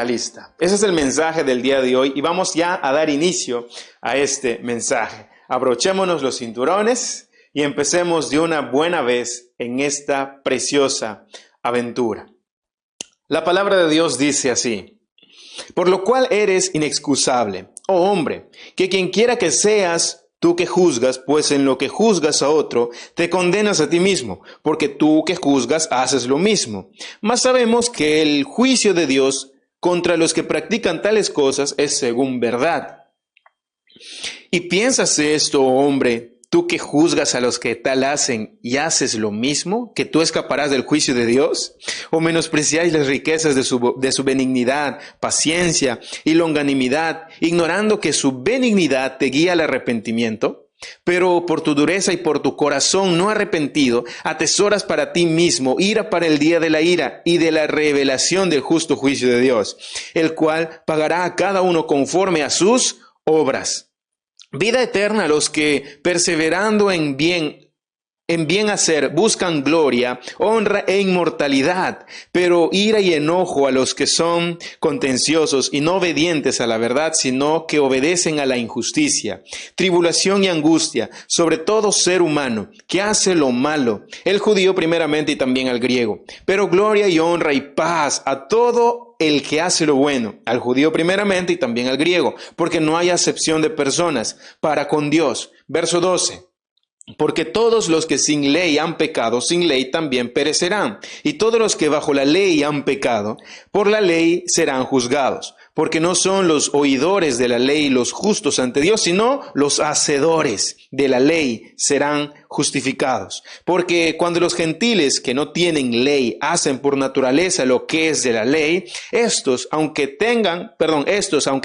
moralista. Ese es el mensaje del día de hoy y vamos ya a dar inicio a este mensaje. Abrochémonos los cinturones y empecemos de una buena vez en esta preciosa aventura. La palabra de Dios dice así: por lo cual eres inexcusable, oh hombre, que quien quiera que seas, tú que juzgas, pues en lo que juzgas a otro, te condenas a ti mismo, porque tú que juzgas haces lo mismo. Mas sabemos que el juicio de Dios contra los que practican tales cosas es según verdad. Y piensas esto, oh hombre, tú que juzgas a los que tal hacen y haces lo mismo, que tú escaparás del juicio de Dios, o menospreciáis las riquezas de su benignidad, paciencia y longanimidad, ignorando que su benignidad te guía al arrepentimiento. Pero por tu dureza y por tu corazón no arrepentido, atesoras para ti mismo ira para el día de la ira y de la revelación del justo juicio de Dios, el cual pagará a cada uno conforme a sus obras. Vida eterna a los que, perseverando en bien hacer, buscan gloria, honra e inmortalidad, pero ira y enojo a los que son contenciosos y no obedientes a la verdad, sino que obedecen a la injusticia, tribulación y angustia, sobre todo ser humano, que hace lo malo, el judío primeramente y también al griego, pero gloria y honra y paz a todo el que hace lo bueno, al judío primeramente y también al griego, porque no hay acepción de personas para con Dios. Verso 12. Porque todos los que sin ley han pecado, sin ley también perecerán. Y todos los que bajo la ley han pecado, por la ley serán juzgados. Porque no son los oidores de la ley los justos ante Dios, sino los hacedores de la ley serán justificados. Porque cuando los gentiles que no tienen ley hacen por naturaleza lo que es de la ley, estos, aunque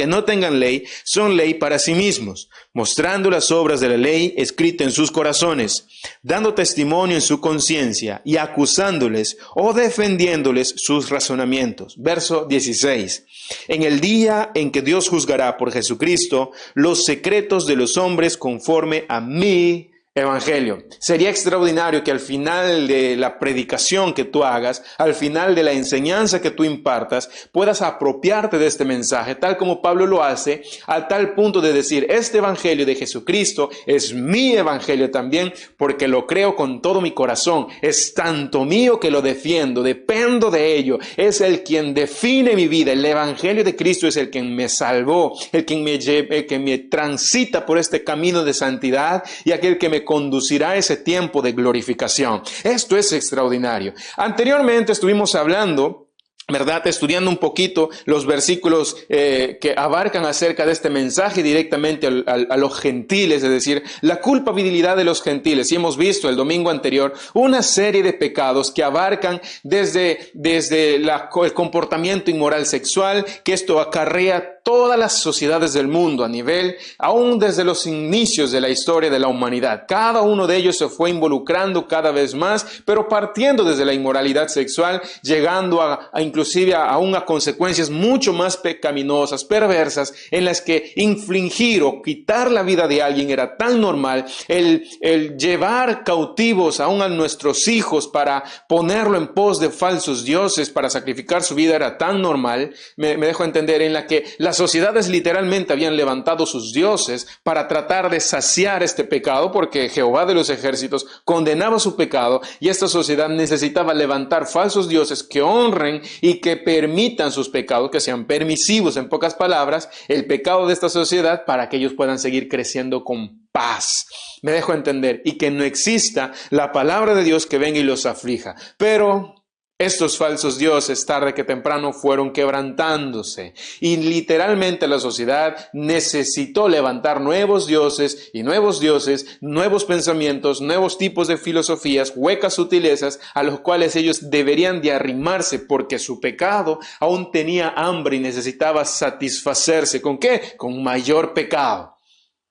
no tengan ley, son ley para sí mismos, mostrando las obras de la ley escritas en sus corazones, dando testimonio en su conciencia y acusándoles o defendiéndoles sus razonamientos. Verso 16. En el día en que Dios juzgará por Jesucristo los secretos de los hombres conforme a mi evangelio. Sería extraordinario que al final de la predicación que tú hagas, al final de la enseñanza que tú impartas, puedas apropiarte de este mensaje, tal como Pablo lo hace, a tal punto de decir, este evangelio de Jesucristo es mi evangelio también, porque lo creo con todo mi corazón, es tanto mío que lo defiendo, dependo de ello, es el quien define mi vida, el evangelio de Cristo es el quien me salvó, el que me transita por este camino de santidad y aquel que me conducirá a ese tiempo de glorificación. Esto es extraordinario. Anteriormente estuvimos hablando, ¿verdad? Estudiando un poquito los versículos que abarcan acerca de este mensaje directamente a los gentiles, es decir, la culpabilidad de los gentiles. Y hemos visto el domingo anterior una serie de pecados que abarcan desde el comportamiento inmoral sexual, que esto acarrea todas las sociedades del mundo a nivel, aún desde los inicios de la historia de la humanidad. Cada uno de ellos se fue involucrando cada vez más, pero partiendo desde la inmoralidad sexual, llegando inclusive aún a consecuencias mucho más pecaminosas, perversas, en las que infligir o quitar la vida de alguien era tan normal, el llevar cautivos aún a nuestros hijos para ponerlo en pos de falsos dioses, para sacrificar su vida era tan normal, me dejo entender, en la que las sociedades literalmente habían levantado sus dioses para tratar de saciar este pecado, porque Jehová de los ejércitos condenaba su pecado y esta sociedad necesitaba levantar falsos dioses que honren y que permitan sus pecados, que sean permisivos, en pocas palabras, el pecado de esta sociedad para que ellos puedan seguir creciendo con paz. Me dejo entender, y que no exista la palabra de Dios que venga y los aflija. Pero estos falsos dioses, tarde que temprano, fueron quebrantándose y literalmente la sociedad necesitó levantar nuevos dioses, nuevos pensamientos, nuevos tipos de filosofías, huecas sutilezas a los cuales ellos deberían de arrimarse porque su pecado aún tenía hambre y necesitaba satisfacerse. ¿Con qué? Con mayor pecado.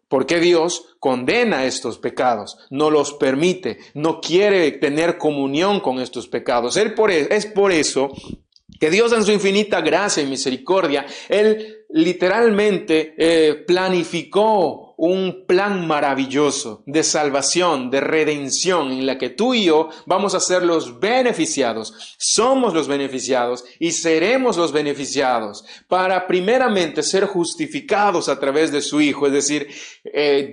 Porque Dios condena estos pecados, no los permite, no quiere tener comunión con estos pecados. Es por eso que Dios en su infinita gracia y misericordia, Él literalmente planificó un plan maravilloso de salvación, de redención, en la que tú y yo vamos a ser los beneficiados. Somos los beneficiados y seremos los beneficiados para primeramente ser justificados a través de su Hijo. Es decir,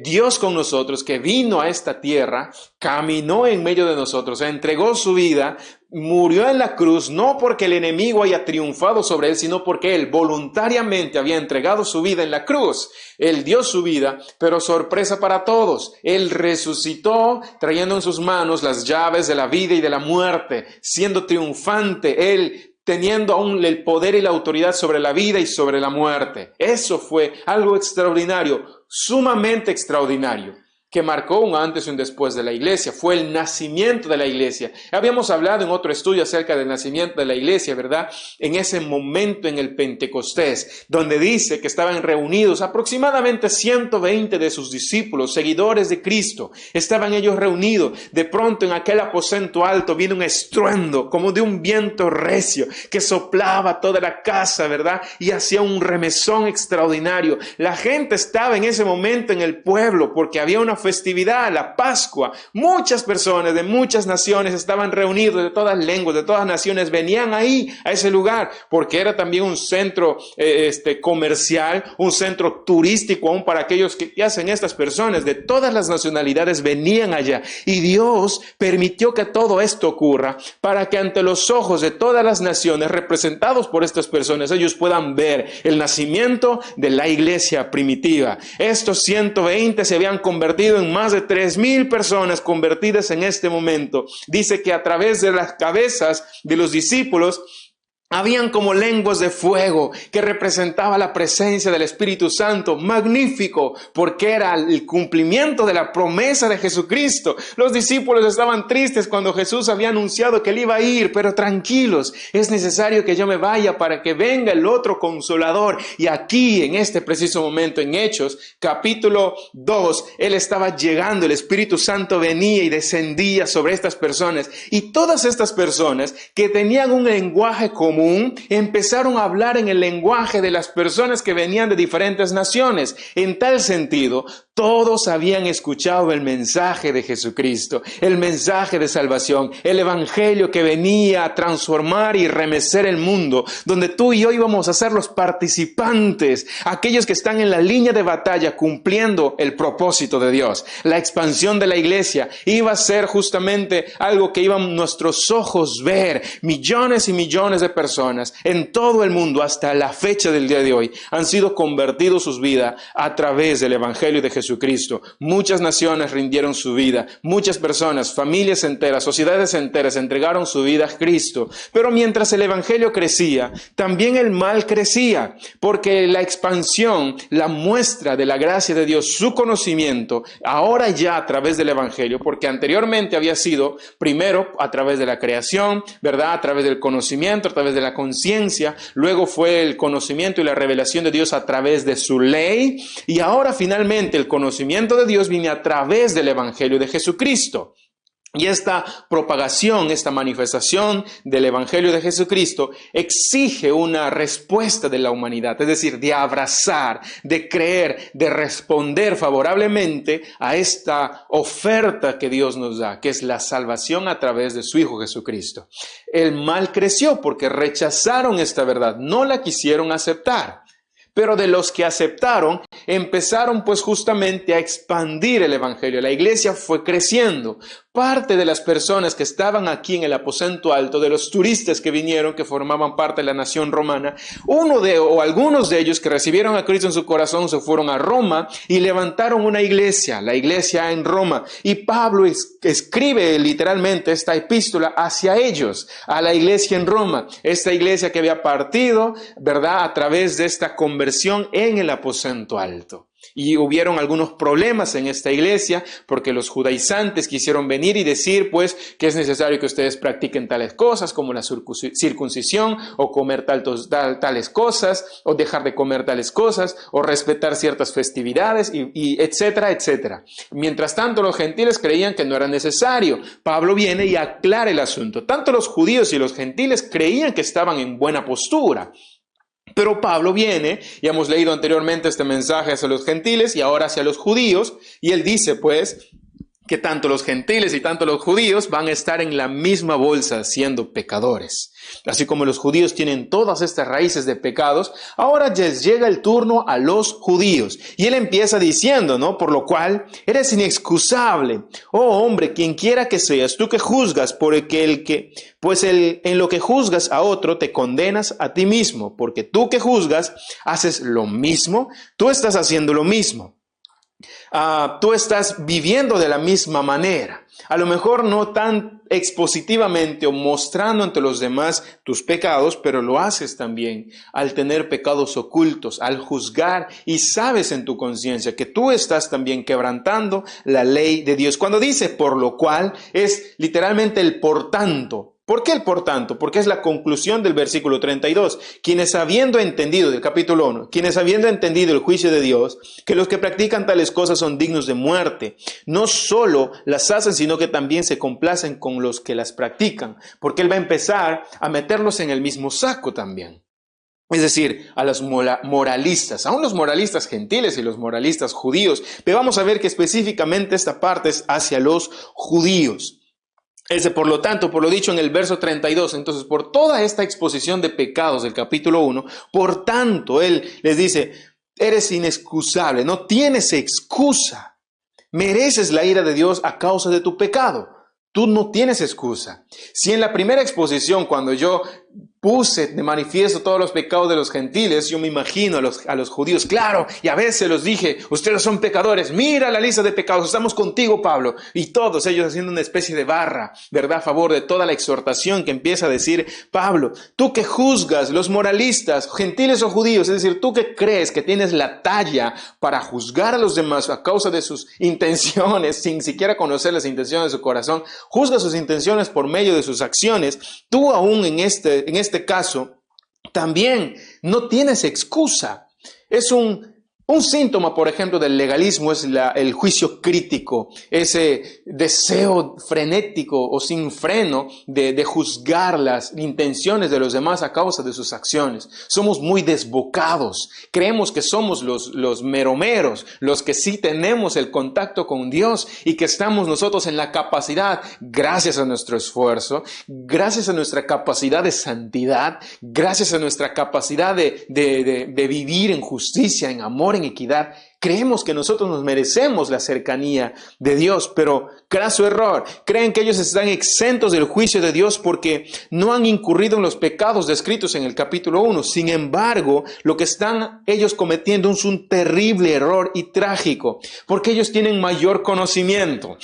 Dios con nosotros, que vino a esta tierra, caminó en medio de nosotros, entregó su vida, murió en la cruz, no porque el enemigo haya triunfado sobre él, sino porque él voluntariamente había entregado su vida en la cruz. Él dio su vida, pero sorpresa para todos, él resucitó trayendo en sus manos las llaves de la vida y de la muerte, siendo triunfante, él teniendo aún el poder y la autoridad sobre la vida y sobre la muerte. Eso fue algo extraordinario, sumamente extraordinario, que marcó un antes y un después de la iglesia. Fue el nacimiento de la iglesia. Habíamos hablado en otro estudio acerca del nacimiento de la iglesia, ¿verdad? En ese momento en el Pentecostés, donde dice que estaban reunidos aproximadamente 120 de sus discípulos, seguidores de Cristo. Estaban ellos reunidos. De pronto en aquel aposento alto vino un estruendo como de un viento recio que soplaba toda la casa, ¿verdad? Y hacía un remesón extraordinario. La gente estaba en ese momento en el pueblo porque había una festividad, la Pascua. Muchas personas de muchas naciones estaban reunidos, de todas lenguas, de todas naciones, venían ahí, a ese lugar, porque era también un centro comercial, un centro turístico, aún para aquellos que hacen estas personas, de todas las nacionalidades venían allá. Y Dios permitió que todo esto ocurra, para que ante los ojos de todas las naciones, representados por estas personas, ellos puedan ver el nacimiento de la iglesia primitiva. Estos 120 se habían convertido en más de 3,000 personas convertidas en este momento. Dice que a través de las cabezas de los discípulos habían como lenguas de fuego que representaba la presencia del Espíritu Santo. Magnífico, porque era el cumplimiento de la promesa de Jesucristo. Los discípulos estaban tristes cuando Jesús había anunciado que él iba a ir, pero tranquilos, es necesario que yo me vaya para que venga el otro Consolador. Y aquí, en este preciso momento, en Hechos, capítulo 2, él estaba llegando, el Espíritu Santo venía y descendía sobre estas personas. Y todas estas personas que tenían un lenguaje común, empezaron a hablar en el lenguaje de las personas que venían de diferentes naciones. En tal sentido, todos habían escuchado el mensaje de Jesucristo, el mensaje de salvación, el evangelio que venía a transformar y remecer el mundo, donde tú y yo íbamos a ser los participantes, aquellos que están en la línea de batalla cumpliendo el propósito de Dios. La expansión de la iglesia iba a ser justamente algo que iban nuestros ojos ver. Millones y millones de personas en todo el mundo hasta la fecha del día de hoy han sido convertidos sus vidas a través del evangelio de Jesucristo. Muchas naciones rindieron su vida, muchas personas, familias enteras, sociedades enteras entregaron su vida a Cristo. Pero mientras el evangelio crecía, también el mal crecía, porque la expansión, la muestra de la gracia de Dios, su conocimiento, ahora ya a través del evangelio, porque anteriormente había sido primero a través de la creación, ¿verdad? A través del conocimiento, a través de la conciencia, luego fue el conocimiento y la revelación de Dios a través de su ley, y ahora finalmente el conocimiento de Dios viene a través del evangelio de Jesucristo. Y esta propagación, esta manifestación del evangelio de Jesucristo exige una respuesta de la humanidad, es decir, de abrazar, de creer, de responder favorablemente a esta oferta que Dios nos da, que es la salvación a través de su Hijo Jesucristo. El mal creció porque rechazaron esta verdad, no la quisieron aceptar. Pero de los que aceptaron, empezaron pues justamente a expandir el evangelio. La iglesia fue creciendo. Parte de las personas que estaban aquí en el aposento alto, de los turistas que vinieron, que formaban parte de la nación romana, algunos de ellos que recibieron a Cristo en su corazón se fueron a Roma y levantaron una iglesia, la iglesia en Roma. Y Pablo escribe literalmente esta epístola hacia ellos, a la iglesia en Roma. Esta iglesia que había partido, ¿verdad?, a través de esta conversión en el aposento alto. Y hubieron algunos problemas en esta iglesia porque los judaizantes quisieron venir y decir pues que es necesario que ustedes practiquen tales cosas como la circuncisión o comer tales cosas o dejar de comer tales cosas o respetar ciertas festividades y etcétera, etcétera. Mientras tanto los gentiles creían que no era necesario. Pablo viene y aclara el asunto. Tanto los judíos y los gentiles creían que estaban en buena postura. Pero Pablo viene, y hemos leído anteriormente este mensaje hacia los gentiles y ahora hacia los judíos, y él dice pues que tanto los gentiles y tanto los judíos van a estar en la misma bolsa siendo pecadores. Así como los judíos tienen todas estas raíces de pecados, ahora les llega el turno a los judíos. Y él empieza diciendo, ¿no? Por lo cual eres inexcusable. Oh hombre, quien quiera que seas, tú que juzgas, en lo que juzgas a otro te condenas a ti mismo, porque tú que juzgas haces lo mismo, tú estás haciendo lo mismo. Tú estás viviendo de la misma manera. A lo mejor no tan expositivamente o mostrando ante los demás tus pecados, pero lo haces también al tener pecados ocultos, al juzgar y sabes en tu conciencia que tú estás también quebrantando la ley de Dios. Cuando dice por lo cual, es literalmente el por tanto. ¿Por qué el por tanto? Porque es la conclusión del versículo 32. Quienes habiendo entendido, del capítulo 1, quienes habiendo entendido el juicio de Dios, que los que practican tales cosas son dignos de muerte, no solo las hacen, sino que también se complacen con los que las practican, porque él va a empezar a meterlos en el mismo saco también. Es decir, a los moralistas, aún los moralistas gentiles y los moralistas judíos, pero vamos a ver que específicamente esta parte es hacia los judíos. Por lo tanto, por lo dicho en el verso 32, entonces por toda esta exposición de pecados del capítulo 1, por tanto, él les dice, eres inexcusable, no tienes excusa, mereces la ira de Dios a causa de tu pecado, tú no tienes excusa. Si en la primera exposición, cuando yo puse de manifiesto todos los pecados de los gentiles, yo me imagino a los judíos, claro, y a veces los dije, ustedes son pecadores, mira la lista de pecados, estamos contigo, Pablo, y todos ellos haciendo una especie de barra, ¿verdad? A favor de toda la exhortación que empieza a decir Pablo, tú que juzgas, los moralistas, gentiles o judíos, es decir, tú que crees que tienes la talla para juzgar a los demás a causa de sus intenciones, sin siquiera conocer las intenciones de su corazón, juzga sus intenciones por medio de sus acciones, tú aún en este caso, también no tienes excusa. Es un síntoma, por ejemplo, del legalismo es el juicio crítico, ese deseo frenético o sin freno de juzgar las intenciones de los demás a causa de sus acciones. Somos muy desbocados, creemos que somos los meromeros, los que sí tenemos el contacto con Dios y que estamos nosotros en la capacidad, gracias a nuestro esfuerzo, gracias a nuestra capacidad de santidad, gracias a nuestra capacidad de vivir en justicia, en amor, en equidad, creemos que nosotros nos merecemos la cercanía de Dios, pero craso error. Creen que ellos están exentos del juicio de Dios porque no han incurrido en los pecados descritos en el capítulo 1. Sin embargo, lo que están ellos cometiendo es un terrible error y trágico, porque ellos tienen mayor conocimiento.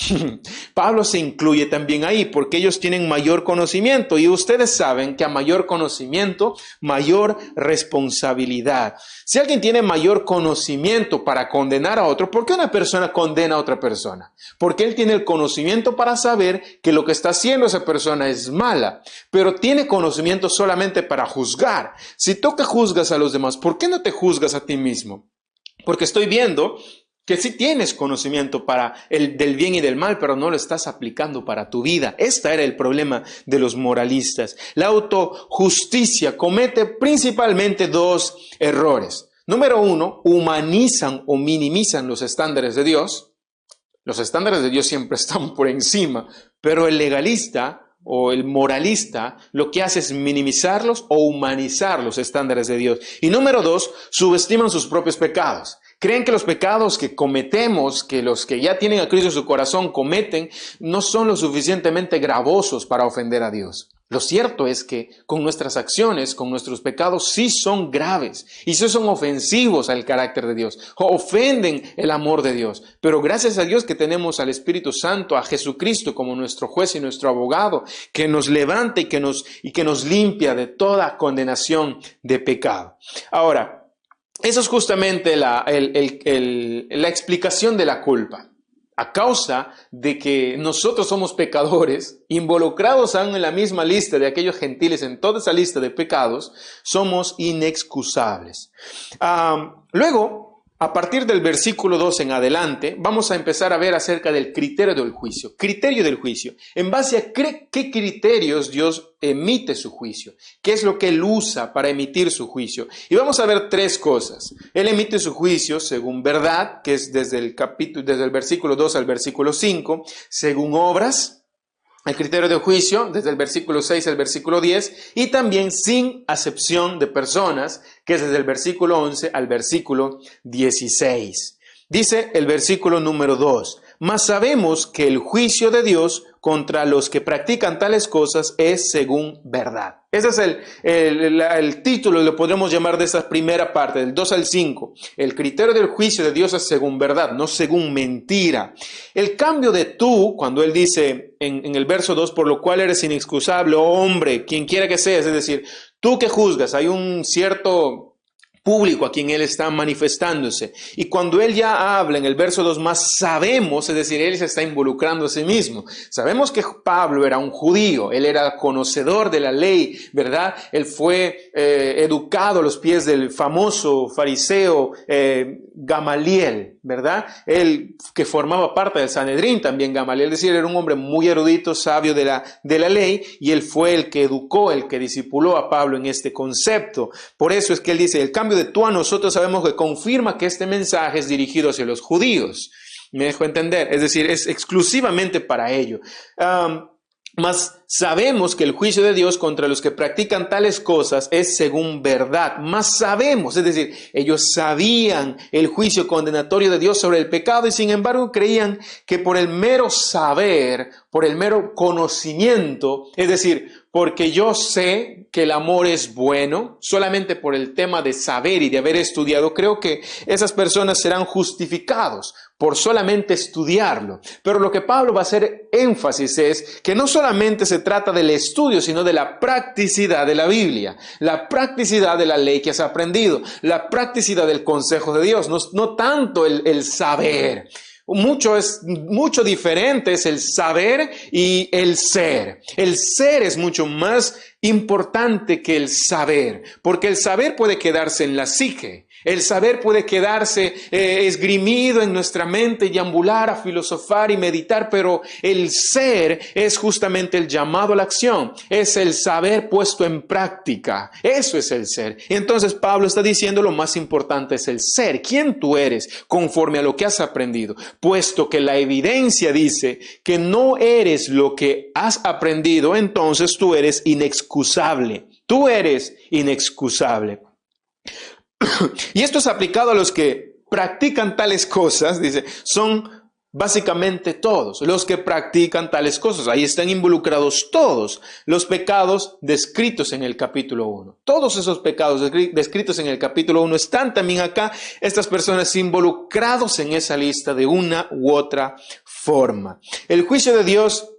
Pablo se incluye también ahí, porque ellos tienen mayor conocimiento, y ustedes saben que a mayor conocimiento, mayor responsabilidad. Si alguien tiene mayor conocimiento para condenar a otro, ¿por qué una persona condena a otra persona? Porque él tiene el conocimiento para saber que lo que está haciendo esa persona es mala, pero tiene conocimiento solamente para juzgar. Si tú que juzgas a los demás, ¿por qué no te juzgas a ti mismo? Porque estoy viendo que sí tienes conocimiento del bien y del mal, pero no lo estás aplicando para tu vida. Este era el problema de los moralistas. La autojusticia comete principalmente dos errores. Número 1, humanizan o minimizan los estándares de Dios. Los estándares de Dios siempre están por encima, pero el legalista o el moralista lo que hace es minimizarlos o humanizar los estándares de Dios. Y número 2, subestiman sus propios pecados. Creen que los pecados que cometemos, que los que ya tienen a Cristo en su corazón cometen, no son lo suficientemente gravosos para ofender a Dios. Lo cierto es que con nuestras acciones, con nuestros pecados, sí son graves y sí son ofensivos al carácter de Dios, ofenden el amor de Dios. Pero gracias a Dios que tenemos al Espíritu Santo, a Jesucristo como nuestro juez y nuestro abogado, que nos levanta y que nos limpia de toda condenación de pecado. Ahora, eso es justamente la explicación de la culpa. A causa de que nosotros somos pecadores, involucrados aún en la misma lista de aquellos gentiles, en toda esa lista de pecados, somos inexcusables. Luego, A partir del versículo 2 en adelante, vamos a empezar a ver acerca del criterio del juicio. Criterio del juicio. En base a qué criterios Dios emite su juicio. ¿Qué es lo que Él usa para emitir su juicio? Y vamos a ver tres cosas. Él emite su juicio según verdad, que es desde el versículo 2 al versículo 5, según obras, el criterio de juicio, desde el versículo 6 al versículo 10, y también sin acepción de personas, que es desde el versículo 11 al versículo 16. Dice el versículo número 2, mas sabemos que el juicio de Dios contra los que practican tales cosas es según verdad. Ese es el título, lo podremos llamar de esa primera parte, del 2 al 5. El criterio del juicio de Dios es según verdad, no según mentira. El cambio de tú, cuando Él dice en el verso 2, por lo cual eres inexcusable, oh hombre, quien quiera que seas, es decir, tú que juzgas, hay un cierto público a quien Él está manifestándose. Y cuando Él ya habla en el verso 2 más, sabemos, es decir, Él se está involucrando a sí mismo. Sabemos que Pablo era un judío, él era conocedor de la ley, ¿verdad? Él fue educado a los pies del famoso fariseo Gamaliel, ¿verdad? Él que formaba parte del Sanedrín también, Gamaliel, es decir, era un hombre muy erudito, sabio de la ley, y él fue el que educó, el que discipuló a Pablo en este concepto. Por eso es que él dice, el cambio de tú a nosotros sabemos que confirma que este mensaje es dirigido hacia los judíos. ¿Me dejo entender? Es decir, es exclusivamente para ello. Mas sabemos que el juicio de Dios contra los que practican tales cosas es según verdad. Mas sabemos, es decir, ellos sabían el juicio condenatorio de Dios sobre el pecado y sin embargo creían que por el mero saber, por el mero conocimiento, es decir, porque yo sé que el amor es bueno, solamente por el tema de saber y de haber estudiado, creo que esas personas serán justificados por solamente estudiarlo. Pero lo que Pablo va a hacer énfasis es que no solamente se trata del estudio, sino de la practicidad de la Biblia, la practicidad de la ley que has aprendido, la practicidad del consejo de Dios, no tanto el saber. Mucho diferente es el saber y el ser. El ser es mucho más importante que el saber, porque el saber puede quedarse en la psique. El saber puede quedarse esgrimido en nuestra mente y ambular a filosofar y meditar, pero el ser es justamente el llamado a la acción, es el saber puesto en práctica, eso es el ser. Y entonces Pablo está diciendo lo más importante es el ser, quién tú eres conforme a lo que has aprendido, puesto que la evidencia dice que no eres lo que has aprendido, entonces tú eres inexcusable, tú eres inexcusable. Y esto es aplicado a los que practican tales cosas, dice, son básicamente todos los que practican tales cosas. Ahí están involucrados todos los pecados descritos en el capítulo 1. Todos esos pecados descritos en el capítulo 1 están también acá, estas personas involucrados en esa lista de una u otra forma. El juicio de Dios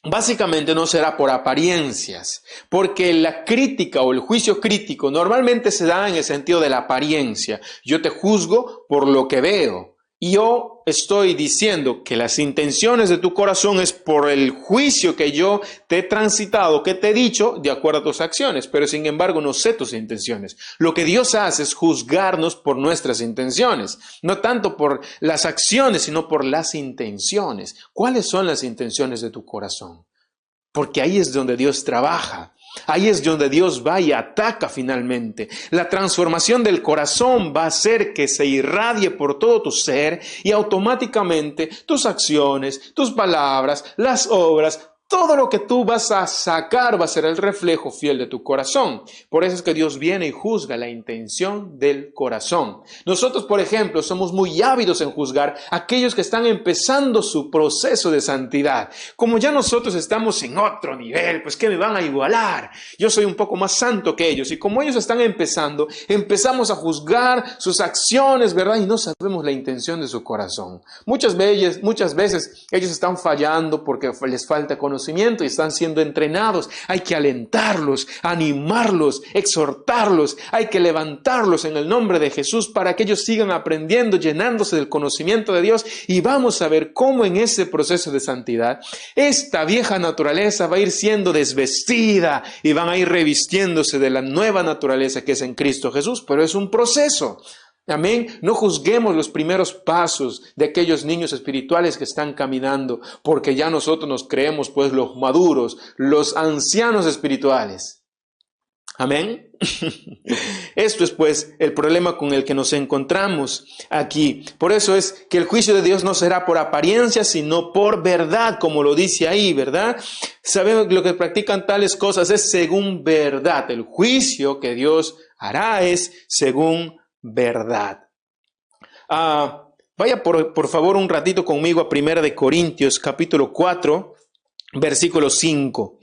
básicamente no será por apariencias, porque la crítica o el juicio crítico normalmente se da en el sentido de la apariencia. Yo te juzgo por lo que veo. Y yo estoy diciendo que las intenciones de tu corazón es por el juicio que yo te he transitado, que te he dicho, de acuerdo a tus acciones, pero sin embargo no sé tus intenciones. Lo que Dios hace es juzgarnos por nuestras intenciones, no tanto por las acciones, sino por las intenciones. ¿Cuáles son las intenciones de tu corazón? Porque ahí es donde Dios trabaja. Ahí es donde Dios va y ataca finalmente. La transformación del corazón va a hacer que se irradie por todo tu ser y automáticamente tus acciones, tus palabras, las obras, todo lo que tú vas a sacar va a ser el reflejo fiel de tu corazón. Por eso es que Dios viene y juzga la intención del corazón. Nosotros, por ejemplo, somos muy ávidos en juzgar a aquellos que están empezando su proceso de santidad. Como ya nosotros estamos en otro nivel, pues ¿qué me van a igualar? Yo soy un poco más santo que ellos. Y como ellos están empezando, empezamos a juzgar sus acciones, ¿verdad? Y no sabemos la intención de su corazón. Muchas veces ellos están fallando porque les falta conocimiento y están siendo entrenados. Hay que alentarlos, animarlos, exhortarlos. Hay que levantarlos en el nombre de Jesús para que ellos sigan aprendiendo, llenándose del conocimiento de Dios. Y vamos a ver cómo en ese proceso de santidad, esta vieja naturaleza va a ir siendo desvestida y van a ir revistiéndose de la nueva naturaleza que es en Cristo Jesús. Pero es un proceso. Amén. No juzguemos los primeros pasos de aquellos niños espirituales que están caminando, porque ya nosotros nos creemos pues los maduros, los ancianos espirituales. Amén. Esto es pues el problema con el que nos encontramos aquí. Por eso es que el juicio de Dios no será por apariencia, sino por verdad, como lo dice ahí, ¿verdad? Sabemos que lo que practican tales cosas es según verdad. El juicio que Dios hará es según verdad. Vaya por favor un ratito conmigo a 1 de Corintios capítulo 4, versículo 5.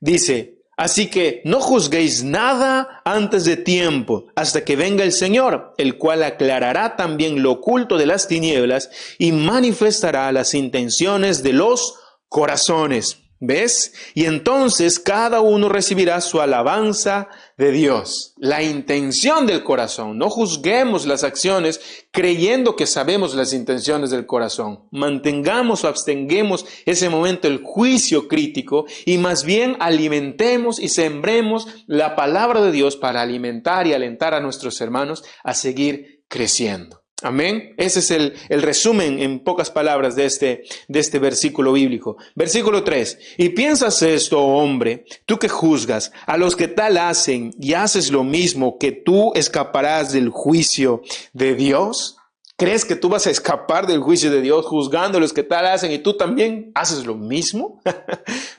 Dice: así que no juzguéis nada antes de tiempo, hasta que venga el Señor, el cual aclarará también lo oculto de las tinieblas y manifestará las intenciones de los corazones. ¿Ves? Y entonces cada uno recibirá su alabanza de Dios. La intención del corazón. No juzguemos las acciones creyendo que sabemos las intenciones del corazón. Mantengamos o abstenguemos ese momento el juicio crítico y más bien alimentemos y sembremos la palabra de Dios para alimentar y alentar a nuestros hermanos a seguir creciendo. Amén. Ese es el resumen en pocas palabras de este versículo bíblico. Versículo 3. Y piensas esto, oh hombre, tú que juzgas a los que tal hacen y haces lo mismo, que tú escaparás del juicio de Dios. ¿Crees que tú vas a escapar del juicio de Dios juzgando a los que tal hacen y tú también haces lo mismo?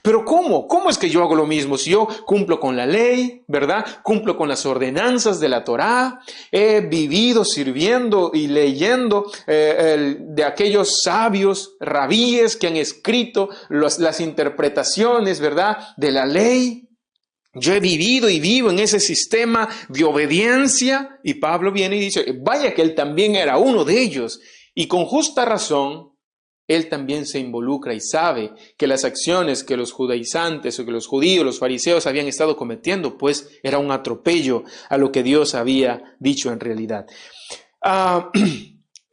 Pero ¿cómo? ¿Cómo es que yo hago lo mismo? Si yo cumplo con la ley, ¿verdad? Cumplo con las ordenanzas de la Torá, he vivido sirviendo y leyendo de aquellos sabios, rabíes que han escrito las interpretaciones, ¿verdad? De la ley. Yo he vivido y vivo en ese sistema de obediencia, y Pablo viene y dice, vaya que él también era uno de ellos, y con justa razón, él también se involucra y sabe que las acciones que los judaizantes o que los judíos, los fariseos habían estado cometiendo, pues era un atropello a lo que Dios había dicho en realidad.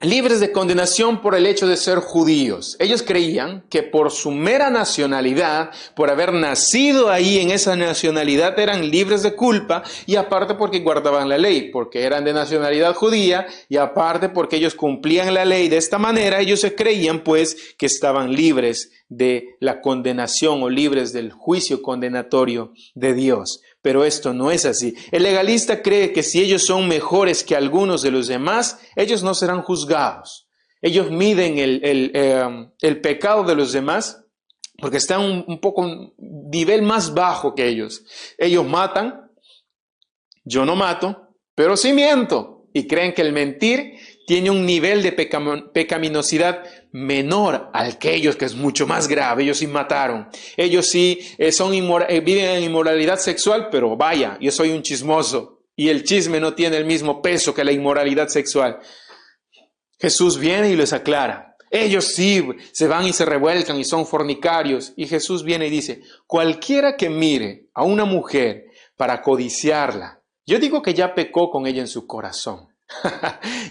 Libres de condenación por el hecho de ser judíos. Ellos creían que por su mera nacionalidad, por haber nacido ahí en esa nacionalidad, eran libres de culpa, y aparte porque guardaban la ley, porque eran de nacionalidad judía, y aparte porque ellos cumplían la ley de esta manera, ellos se creían pues que estaban libres de la condenación o libres del juicio condenatorio de Dios. Pero esto no es así. El legalista cree que si ellos son mejores que algunos de los demás, ellos no serán juzgados. Ellos miden el pecado de los demás porque están un poco un nivel más bajo que ellos. Ellos matan, yo no mato, pero sí miento. Y creen que el mentir tiene un nivel de pecaminosidad menor al que ellos, que es mucho más grave. Ellos sí mataron. Ellos sí viven en inmoralidad sexual, pero vaya, yo soy un chismoso. Y el chisme no tiene el mismo peso que la inmoralidad sexual. Jesús viene y les aclara. Ellos sí se van y se revuelcan y son fornicarios. Y Jesús viene y dice, cualquiera que mire a una mujer para codiciarla, yo digo que ya pecó con ella en su corazón.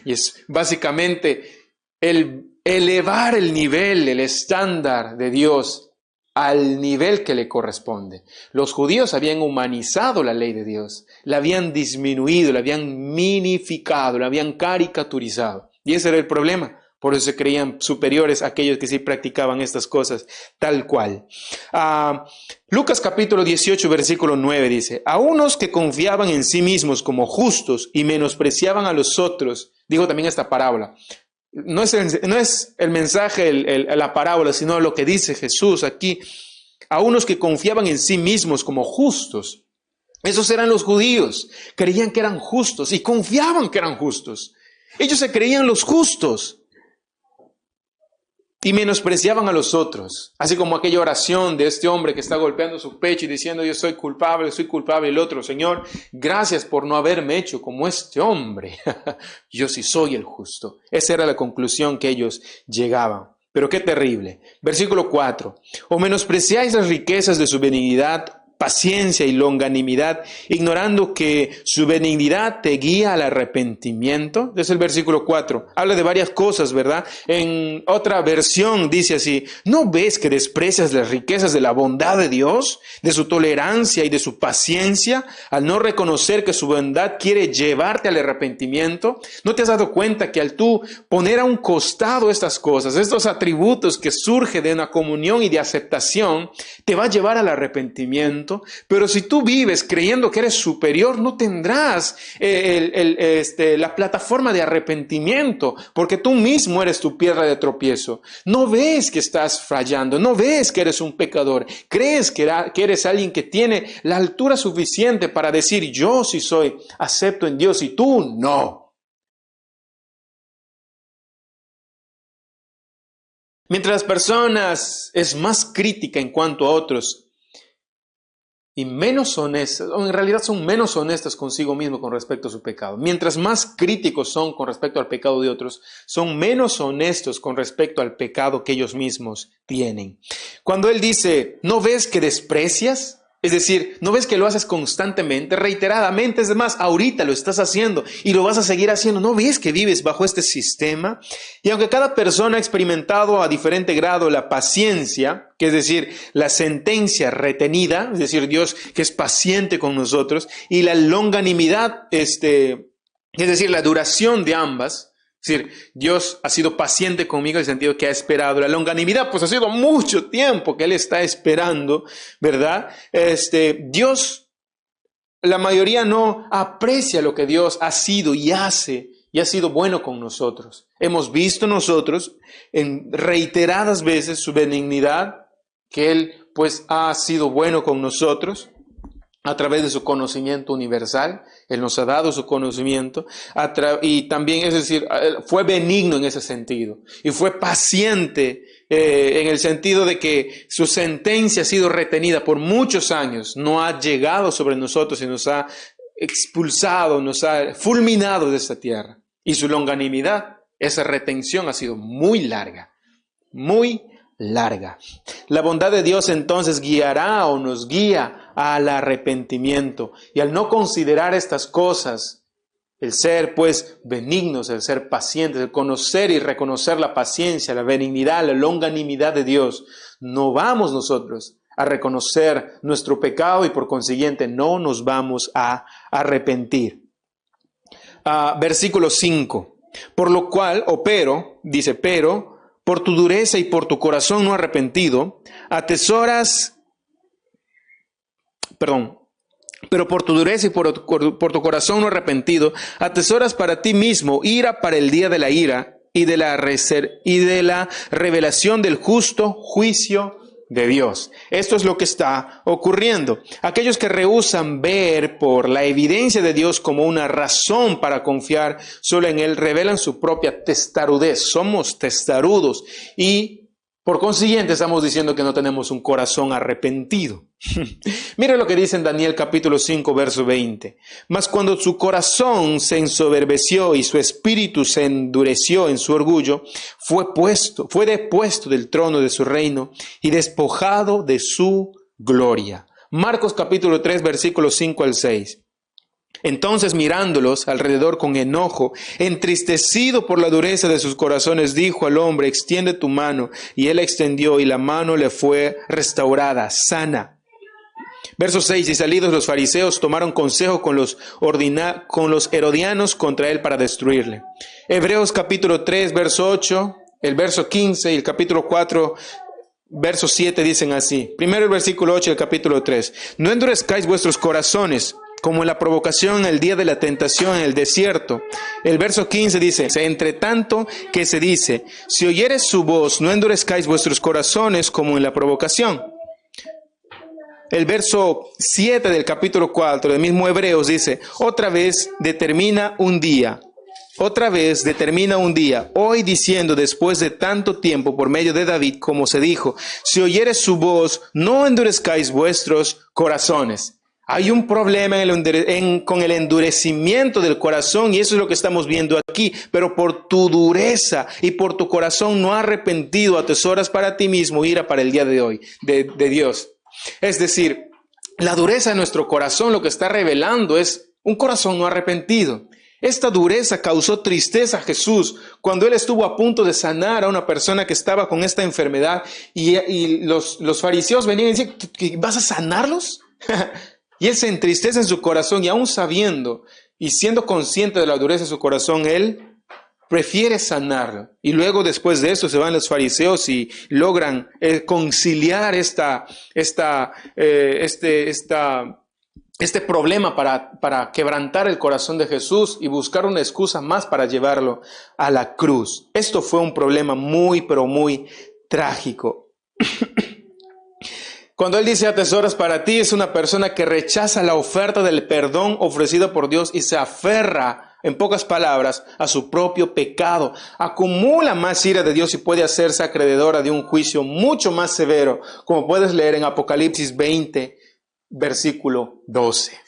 Y es básicamente el elevar el nivel, el estándar de Dios al nivel que le corresponde. Los judíos habían humanizado la ley de Dios, la habían disminuido, la habían minificado, la habían caricaturizado. Y ese era el problema. Por eso se creían superiores a aquellos que sí practicaban estas cosas tal cual. Lucas capítulo 18, versículo 9 dice, a unos que confiaban en sí mismos como justos y menospreciaban a los otros, dijo también esta parábola. No es el mensaje, la parábola, sino lo que dice Jesús aquí. A unos que confiaban en sí mismos como justos. Esos eran los judíos. Creían que eran justos y confiaban que eran justos. Ellos se creían los justos. Y menospreciaban a los otros, así como aquella oración de este hombre que está golpeando su pecho y diciendo yo soy culpable, el otro, Señor, gracias por no haberme hecho como este hombre, yo sí soy el justo. Esa era la conclusión que ellos llegaban. Pero qué terrible. Versículo 4, o menospreciáis las riquezas de su benignidad paciencia y longanimidad, ignorando que su benignidad te guía al arrepentimiento. Es el versículo 4. Habla de varias cosas, ¿verdad? En otra versión dice así: ¿no ves que desprecias las riquezas de la bondad de Dios, de su tolerancia y de su paciencia, al no reconocer que su bondad quiere llevarte al arrepentimiento? ¿No te has dado cuenta que al tú poner a un costado estas cosas, estos atributos que surgen de una comunión y de aceptación, te va a llevar al arrepentimiento? Pero si tú vives creyendo que eres superior, no tendrás la plataforma de arrepentimiento, porque tú mismo eres tu piedra de tropiezo. No ves que estás fallando, no ves que eres un pecador, crees que eres alguien que tiene la altura suficiente para decir: yo sí soy acepto en Dios y tú no. Mientras las personas es más crítica en cuanto a otros y menos honestas, o en realidad son menos honestas consigo mismo con respecto a su pecado. Mientras más críticos son con respecto al pecado de otros, son menos honestos con respecto al pecado que ellos mismos tienen. Cuando él dice: ¿no ves que desprecias? Es decir, ¿no ves que lo haces constantemente, reiteradamente? Es más, ahorita lo estás haciendo y lo vas a seguir haciendo. ¿No ves que vives bajo este sistema? Y aunque cada persona ha experimentado a diferente grado la paciencia, que es decir, la sentencia retenida, es decir, Dios que es paciente con nosotros, y la longanimidad, es decir, la duración de ambas. Es decir, Dios ha sido paciente conmigo en el sentido que ha esperado. La longanimidad, pues ha sido mucho tiempo que Él está esperando, ¿verdad? Dios, la mayoría no aprecia lo que Dios ha sido y hace, y ha sido bueno con nosotros. Hemos visto nosotros en reiteradas veces su benignidad, que Él pues ha sido bueno con nosotros. A través de su conocimiento universal, Él nos ha dado su conocimiento, y también, es decir, fue benigno en ese sentido, y fue paciente en el sentido de que su sentencia ha sido retenida por muchos años, no ha llegado sobre nosotros y nos ha expulsado, nos ha fulminado de esta tierra. Y su longanimidad, esa retención ha sido muy larga, muy larga. La bondad de Dios entonces guiará o nos guía al arrepentimiento. Y al no considerar estas cosas, el ser pues benignos, el ser pacientes, el conocer y reconocer la paciencia, la benignidad, la longanimidad de Dios, no vamos nosotros a reconocer nuestro pecado y por consiguiente no nos vamos a arrepentir. Versículo 5. Por lo cual, pero, por tu dureza y por tu corazón no arrepentido, pero por tu dureza y por tu corazón no arrepentido, atesoras para ti mismo ira para el día de la ira y de la revelación del justo juicio de Dios. Esto es lo que está ocurriendo. Aquellos que rehúsan ver por la evidencia de Dios como una razón para confiar solo en Él, revelan su propia testarudez. Somos testarudos y por consiguiente estamos diciendo que no tenemos un corazón arrepentido. Mira lo que dice en Daniel capítulo 5, verso 20. Mas cuando su corazón se ensoberbeció y su espíritu se endureció en su orgullo, fue depuesto del trono de su reino y despojado de su gloria. Marcos capítulo 3, versículos 5 al 6. Entonces, mirándolos alrededor con enojo, entristecido por la dureza de sus corazones, dijo al hombre: extiende tu mano. Y él la extendió y la mano le fue restaurada, sana. Verso 6, y salidos los fariseos tomaron consejo con los herodianos contra él para destruirle. Hebreos capítulo 3, verso 8, el verso 15 y el capítulo 4, verso 7 dicen así. Primero el versículo 8 y el capítulo 3. No endurezcáis vuestros corazones, como en la provocación en el día de la tentación en el desierto. El verso 15 dice: entre tanto que se dice, si oyeres su voz, no endurezcáis vuestros corazones como en la provocación. El verso 7 del capítulo 4 del mismo Hebreos dice: otra vez determina un día, hoy diciendo después de tanto tiempo por medio de David, como se dijo, si oyeres su voz, no endurezcáis vuestros corazones. Hay un problema con el endurecimiento del corazón, y eso es lo que estamos viendo aquí. Pero por tu dureza y por tu corazón no arrepentido, atesoras para ti mismo ira para el día de hoy, de Dios. Es decir, la dureza de nuestro corazón lo que está revelando es un corazón no arrepentido. Esta dureza causó tristeza a Jesús cuando Él estuvo a punto de sanar a una persona que estaba con esta enfermedad y los fariseos venían y decían, ¿vas a sanarlos? Y Él se entristece en su corazón y aún sabiendo y siendo consciente de la dureza de su corazón, Él prefiere sanarlo. Y luego después de eso se van los fariseos y logran conciliar este problema para quebrantar el corazón de Jesús y buscar una excusa más para llevarlo a la cruz. Esto fue un problema muy, pero muy trágico. Cuando Él dice atesoras para ti, es una persona que rechaza la oferta del perdón ofrecido por Dios y se aferra, en pocas palabras, a su propio pecado. Acumula más ira de Dios y puede hacerse acreedora de un juicio mucho más severo, como puedes leer en Apocalipsis 20, versículo 12.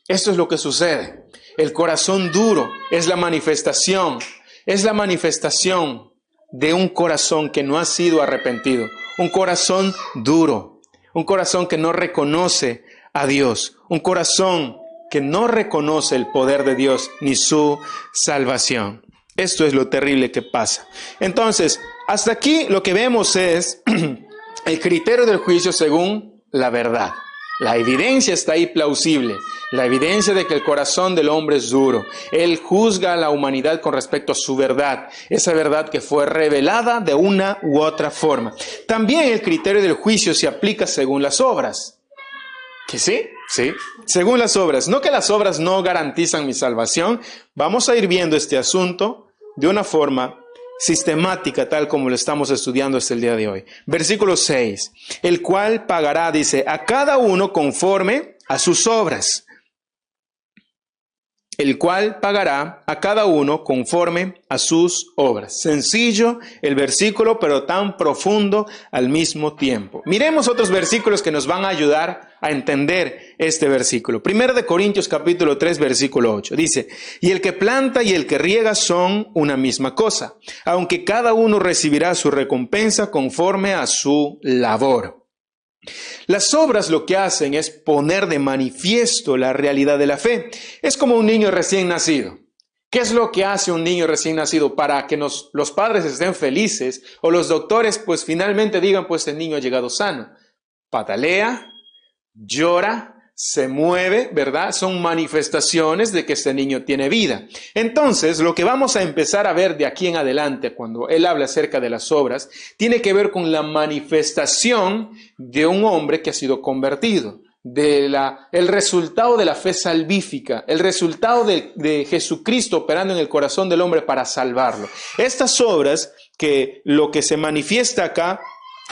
Esto es lo que sucede. El corazón duro es la manifestación de un corazón que no ha sido arrepentido. Un corazón duro. Un corazón que no reconoce a Dios. Un corazón que no reconoce el poder de Dios ni su salvación. Esto es lo terrible que pasa. Entonces, hasta aquí lo que vemos es el criterio del juicio según la verdad. La evidencia está ahí plausible. La evidencia de que el corazón del hombre es duro. Él juzga a la humanidad con respecto a su verdad. Esa verdad que fue revelada de una u otra forma. También el criterio del juicio se aplica según las obras. ¿Que sí? Sí. Según las obras. No que las obras no garantizan mi salvación. Vamos a ir viendo este asunto de una forma sistemática, tal como lo estamos estudiando hasta el día de hoy. Versículo 6. El cual pagará, dice, a cada uno conforme a sus obras. El cual pagará a cada uno conforme a sus obras. Sencillo el versículo, pero tan profundo al mismo tiempo. Miremos otros versículos que nos van a ayudar a entender este versículo. 1 Corintios capítulo 3, versículo 8. Dice, y el que planta y el que riega son una misma cosa, aunque cada uno recibirá su recompensa conforme a su labor. Las obras lo que hacen es poner de manifiesto la realidad de la fe. Es como un niño recién nacido. ¿Qué es lo que hace un niño recién nacido para que los padres estén felices o los doctores pues finalmente digan pues el niño ha llegado sano? Patalea, llora, se mueve, ¿verdad? Son manifestaciones de que este niño tiene vida. Entonces, lo que vamos a empezar a ver de aquí en adelante, cuando él habla acerca de las obras, tiene que ver con la manifestación de un hombre que ha sido convertido, el resultado de la fe salvífica, el resultado de Jesucristo operando en el corazón del hombre para salvarlo. Estas obras, que lo que se manifiesta acá,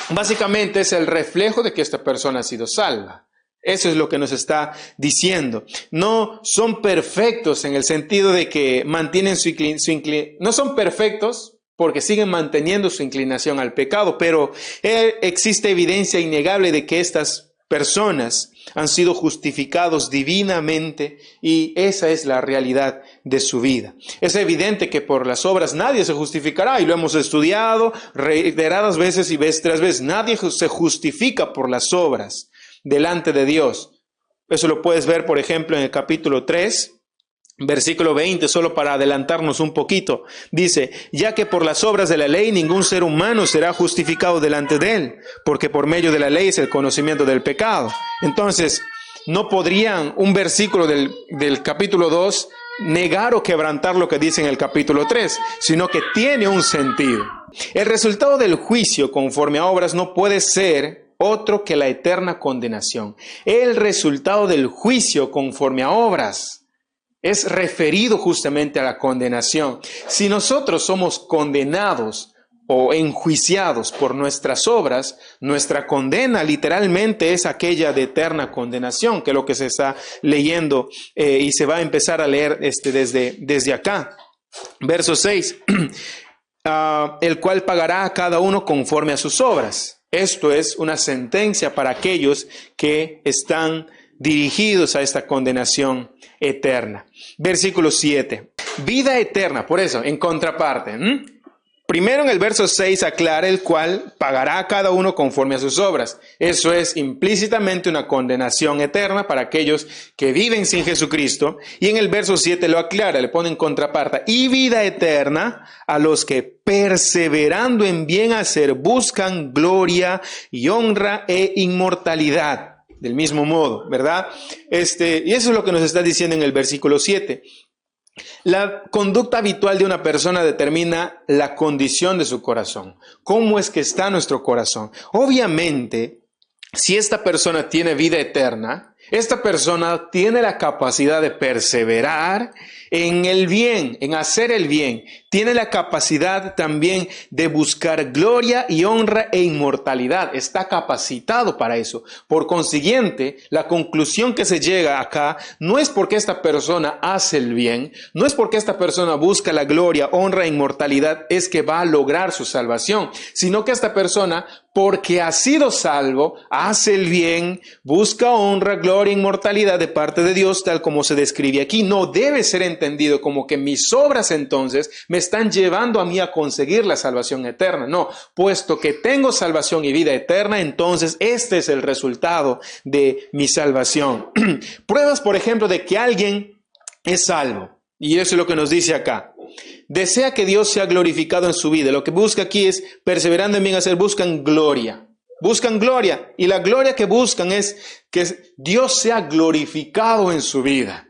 básicamente es el reflejo de que esta persona ha sido salva. Eso es lo que nos está diciendo. No son perfectos en el sentido de que mantienen no son perfectos porque siguen manteniendo su inclinación al pecado, pero existe evidencia innegable de que estas personas han sido justificados divinamente y esa es la realidad de su vida. Es evidente que por las obras nadie se justificará y lo hemos estudiado reiteradas veces y vez tras vez. Nadie se justifica por las obras delante de Dios. Eso lo puedes ver, por ejemplo, en el capítulo 3, versículo 20, solo para adelantarnos un poquito. Dice, ya que por las obras de la ley ningún ser humano será justificado delante de él, porque por medio de la ley es el conocimiento del pecado. Entonces, no podrían un versículo del capítulo 2 negar o quebrantar lo que dice en el capítulo 3, sino que tiene un sentido. El resultado del juicio conforme a obras no puede ser otro que la eterna condenación. El resultado del juicio conforme a obras es referido justamente a la condenación. Si nosotros somos condenados o enjuiciados por nuestras obras, nuestra condena literalmente es aquella de eterna condenación, que es lo que se está leyendo y se va a empezar a leer desde acá. Verso 6, el cual pagará a cada uno conforme a sus obras. Esto es una sentencia para aquellos que están dirigidos a esta condenación eterna. Versículo 7. Vida eterna. Por eso, en contraparte. 1 Primero en el verso 6 aclara el cual pagará a cada uno conforme a sus obras. Eso es implícitamente una condenación eterna para aquellos que viven sin Jesucristo. Y en el verso 7 lo aclara, le pone en contraparte, y vida eterna a los que perseverando en bien hacer buscan gloria y honra e inmortalidad. Del mismo modo, ¿verdad? Y eso es lo que nos está diciendo en el versículo 7. La conducta habitual de una persona determina la condición de su corazón. ¿Cómo es que está nuestro corazón? Obviamente, si esta persona tiene vida eterna, esta persona tiene la capacidad de perseverar en el bien, en hacer el bien. Tiene la capacidad también de buscar gloria y honra e inmortalidad. Está capacitado para eso. Por consiguiente, la conclusión que se llega acá no es porque esta persona hace el bien, no es porque esta persona busca la gloria, honra e inmortalidad, es que va a lograr su salvación, sino que esta persona, porque ha sido salvo, hace el bien, busca honra, gloria e inmortalidad de parte de Dios, tal como se describe aquí. No debe ser entendido como que mis obras entonces me están llevando a mí a conseguir la salvación eterna. No, puesto que tengo salvación y vida eterna, entonces este es el resultado de mi salvación. Pruebas, por ejemplo, de que alguien es salvo. Y eso es lo que nos dice acá. Desea que Dios sea glorificado en su vida. Lo que busca aquí es, perseverando en bien hacer, buscan gloria. Buscan gloria. Y la gloria que buscan es que Dios sea glorificado en su vida.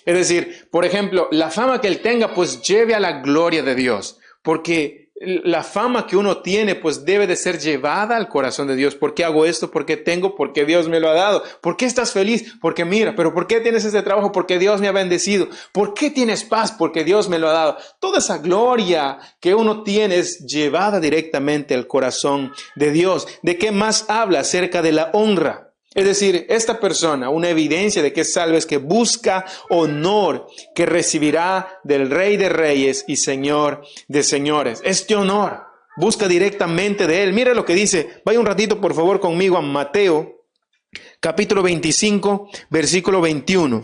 Es decir, por ejemplo, la fama que él tenga, pues lleve a la gloria de Dios. Porque la fama que uno tiene, pues debe de ser llevada al corazón de Dios. ¿Por qué hago esto? ¿Por qué tengo? Porque Dios me lo ha dado. ¿Por qué estás feliz? Porque mira, pero ¿por qué tienes este trabajo? Porque Dios me ha bendecido. ¿Por qué tienes paz? Porque Dios me lo ha dado. Toda esa gloria que uno tiene es llevada directamente al corazón de Dios. ¿De qué más habla? Acerca de la honra. Es decir, esta persona, una evidencia de que es salvo es que busca honor que recibirá del Rey de Reyes y Señor de Señores. Este honor busca directamente de Él. Mira lo que dice. Vaya un ratito, por favor, conmigo a Mateo, capítulo 25, versículo 21.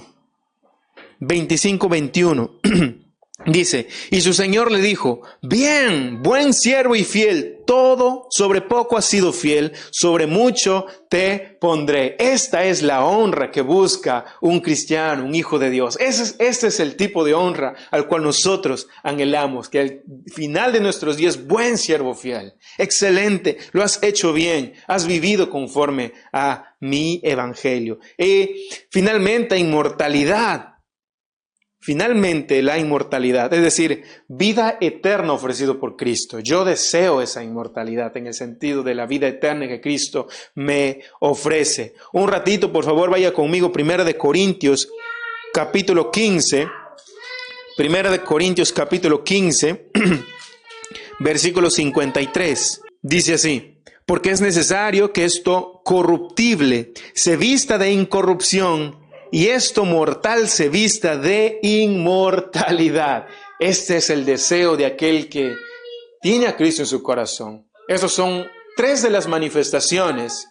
25-21. Dice, y su Señor le dijo, bien, buen siervo y fiel, todo sobre poco has sido fiel, sobre mucho te pondré. Esta es la honra que busca un cristiano, un hijo de Dios. Este es el tipo de honra al cual nosotros anhelamos, que al final de nuestros días, buen siervo fiel, excelente, lo has hecho bien, has vivido conforme a mi evangelio. Y finalmente, inmortalidad. Finalmente, la inmortalidad, es decir, vida eterna ofrecido por Cristo. Yo deseo esa inmortalidad en el sentido de la vida eterna que Cristo me ofrece. Un ratito, por favor, vaya conmigo, 1 Corintios, capítulo 15. 1 Corintios, capítulo 15, versículo 53. Dice así, porque es necesario que esto corruptible se vista de incorrupción, y esto mortal se vista de inmortalidad. Este es el deseo de aquel que tiene a Cristo en su corazón. Esas son tres de las manifestaciones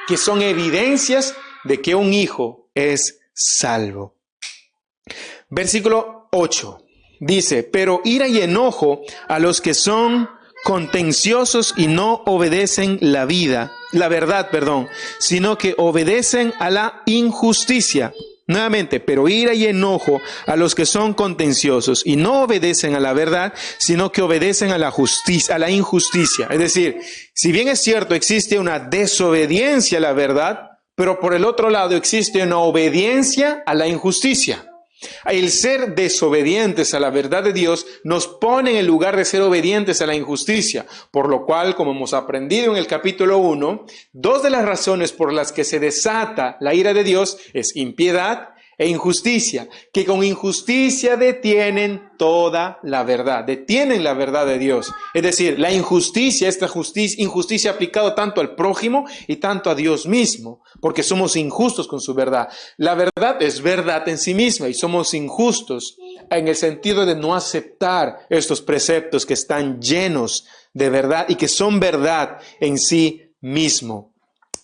que son evidencias de que un hijo es salvo. Versículo 8 dice, pero ira y enojo a los que son contenciosos y no obedecen la verdad, sino que obedecen a la injusticia. Nuevamente, pero ira y enojo a los que son contenciosos y no obedecen a la verdad, sino que obedecen a la justicia, a la injusticia. Es decir, si bien es cierto, existe una desobediencia a la verdad, pero por el otro lado existe una obediencia a la injusticia. El ser desobedientes a la verdad de Dios nos pone en el lugar de ser obedientes a la injusticia, por lo cual, como hemos aprendido en el capítulo 1, dos de las razones por las que se desata la ira de Dios es impiedad e injusticia, que con injusticia detienen toda la verdad, detienen la verdad de Dios. Es decir, la injusticia, injusticia aplicada tanto al prójimo y tanto a Dios mismo, porque somos injustos con su verdad. La verdad es verdad en sí misma y somos injustos en el sentido de no aceptar estos preceptos que están llenos de verdad y que son verdad en sí mismo.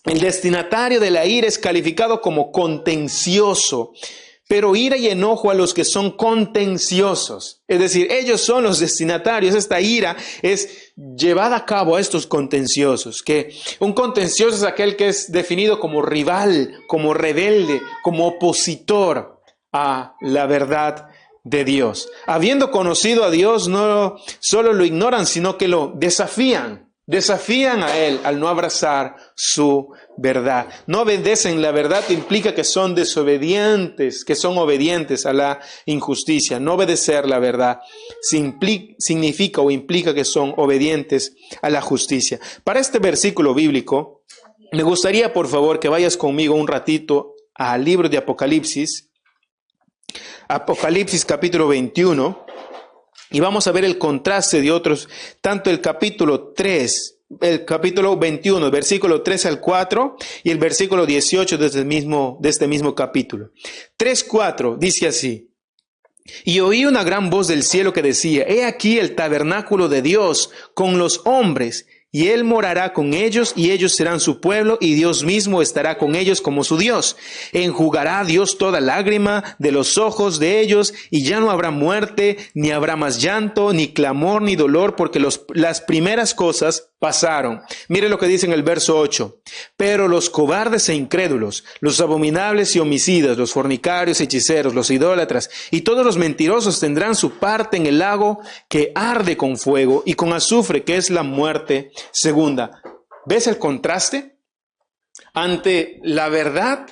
El destinatario de la ira es calificado como contencioso, pero ira y enojo a los que son contenciosos. Es decir, ellos son los destinatarios. Esta ira es llevada a cabo a estos contenciosos, que un contencioso es aquel que es definido como rival, como rebelde, como opositor a la verdad de Dios. Habiendo conocido a Dios, no solo lo ignoran, sino que lo desafían. Desafían a Él al no abrazar su verdad. No obedecen la verdad implica que son desobedientes, que son obedientes a la injusticia. No obedecer la verdad significa o implica que son obedientes a la justicia. Para este versículo bíblico, me gustaría por favor que vayas conmigo un ratito al libro de Apocalipsis. Apocalipsis capítulo 21. Y vamos a ver el contraste de otros, tanto el capítulo 3, el capítulo 21, el versículo 3 al 4 y el versículo 18 de este mismo capítulo. 3:4 dice así: y oí una gran voz del cielo que decía: he aquí el tabernáculo de Dios con los hombres, y Él morará con ellos, y ellos serán su pueblo, y Dios mismo estará con ellos como su Dios. Enjugará Dios toda lágrima de los ojos de ellos, y ya no habrá muerte, ni habrá más llanto, ni clamor, ni dolor, porque las primeras cosas pasaron. Mire lo que dice en el verso 8. Pero los cobardes e incrédulos, los abominables y homicidas, los fornicarios, hechiceros, los idólatras, y todos los mentirosos tendrán su parte en el lago que arde con fuego y con azufre, que es la muerte segunda. ¿Ves el contraste? Ante la verdad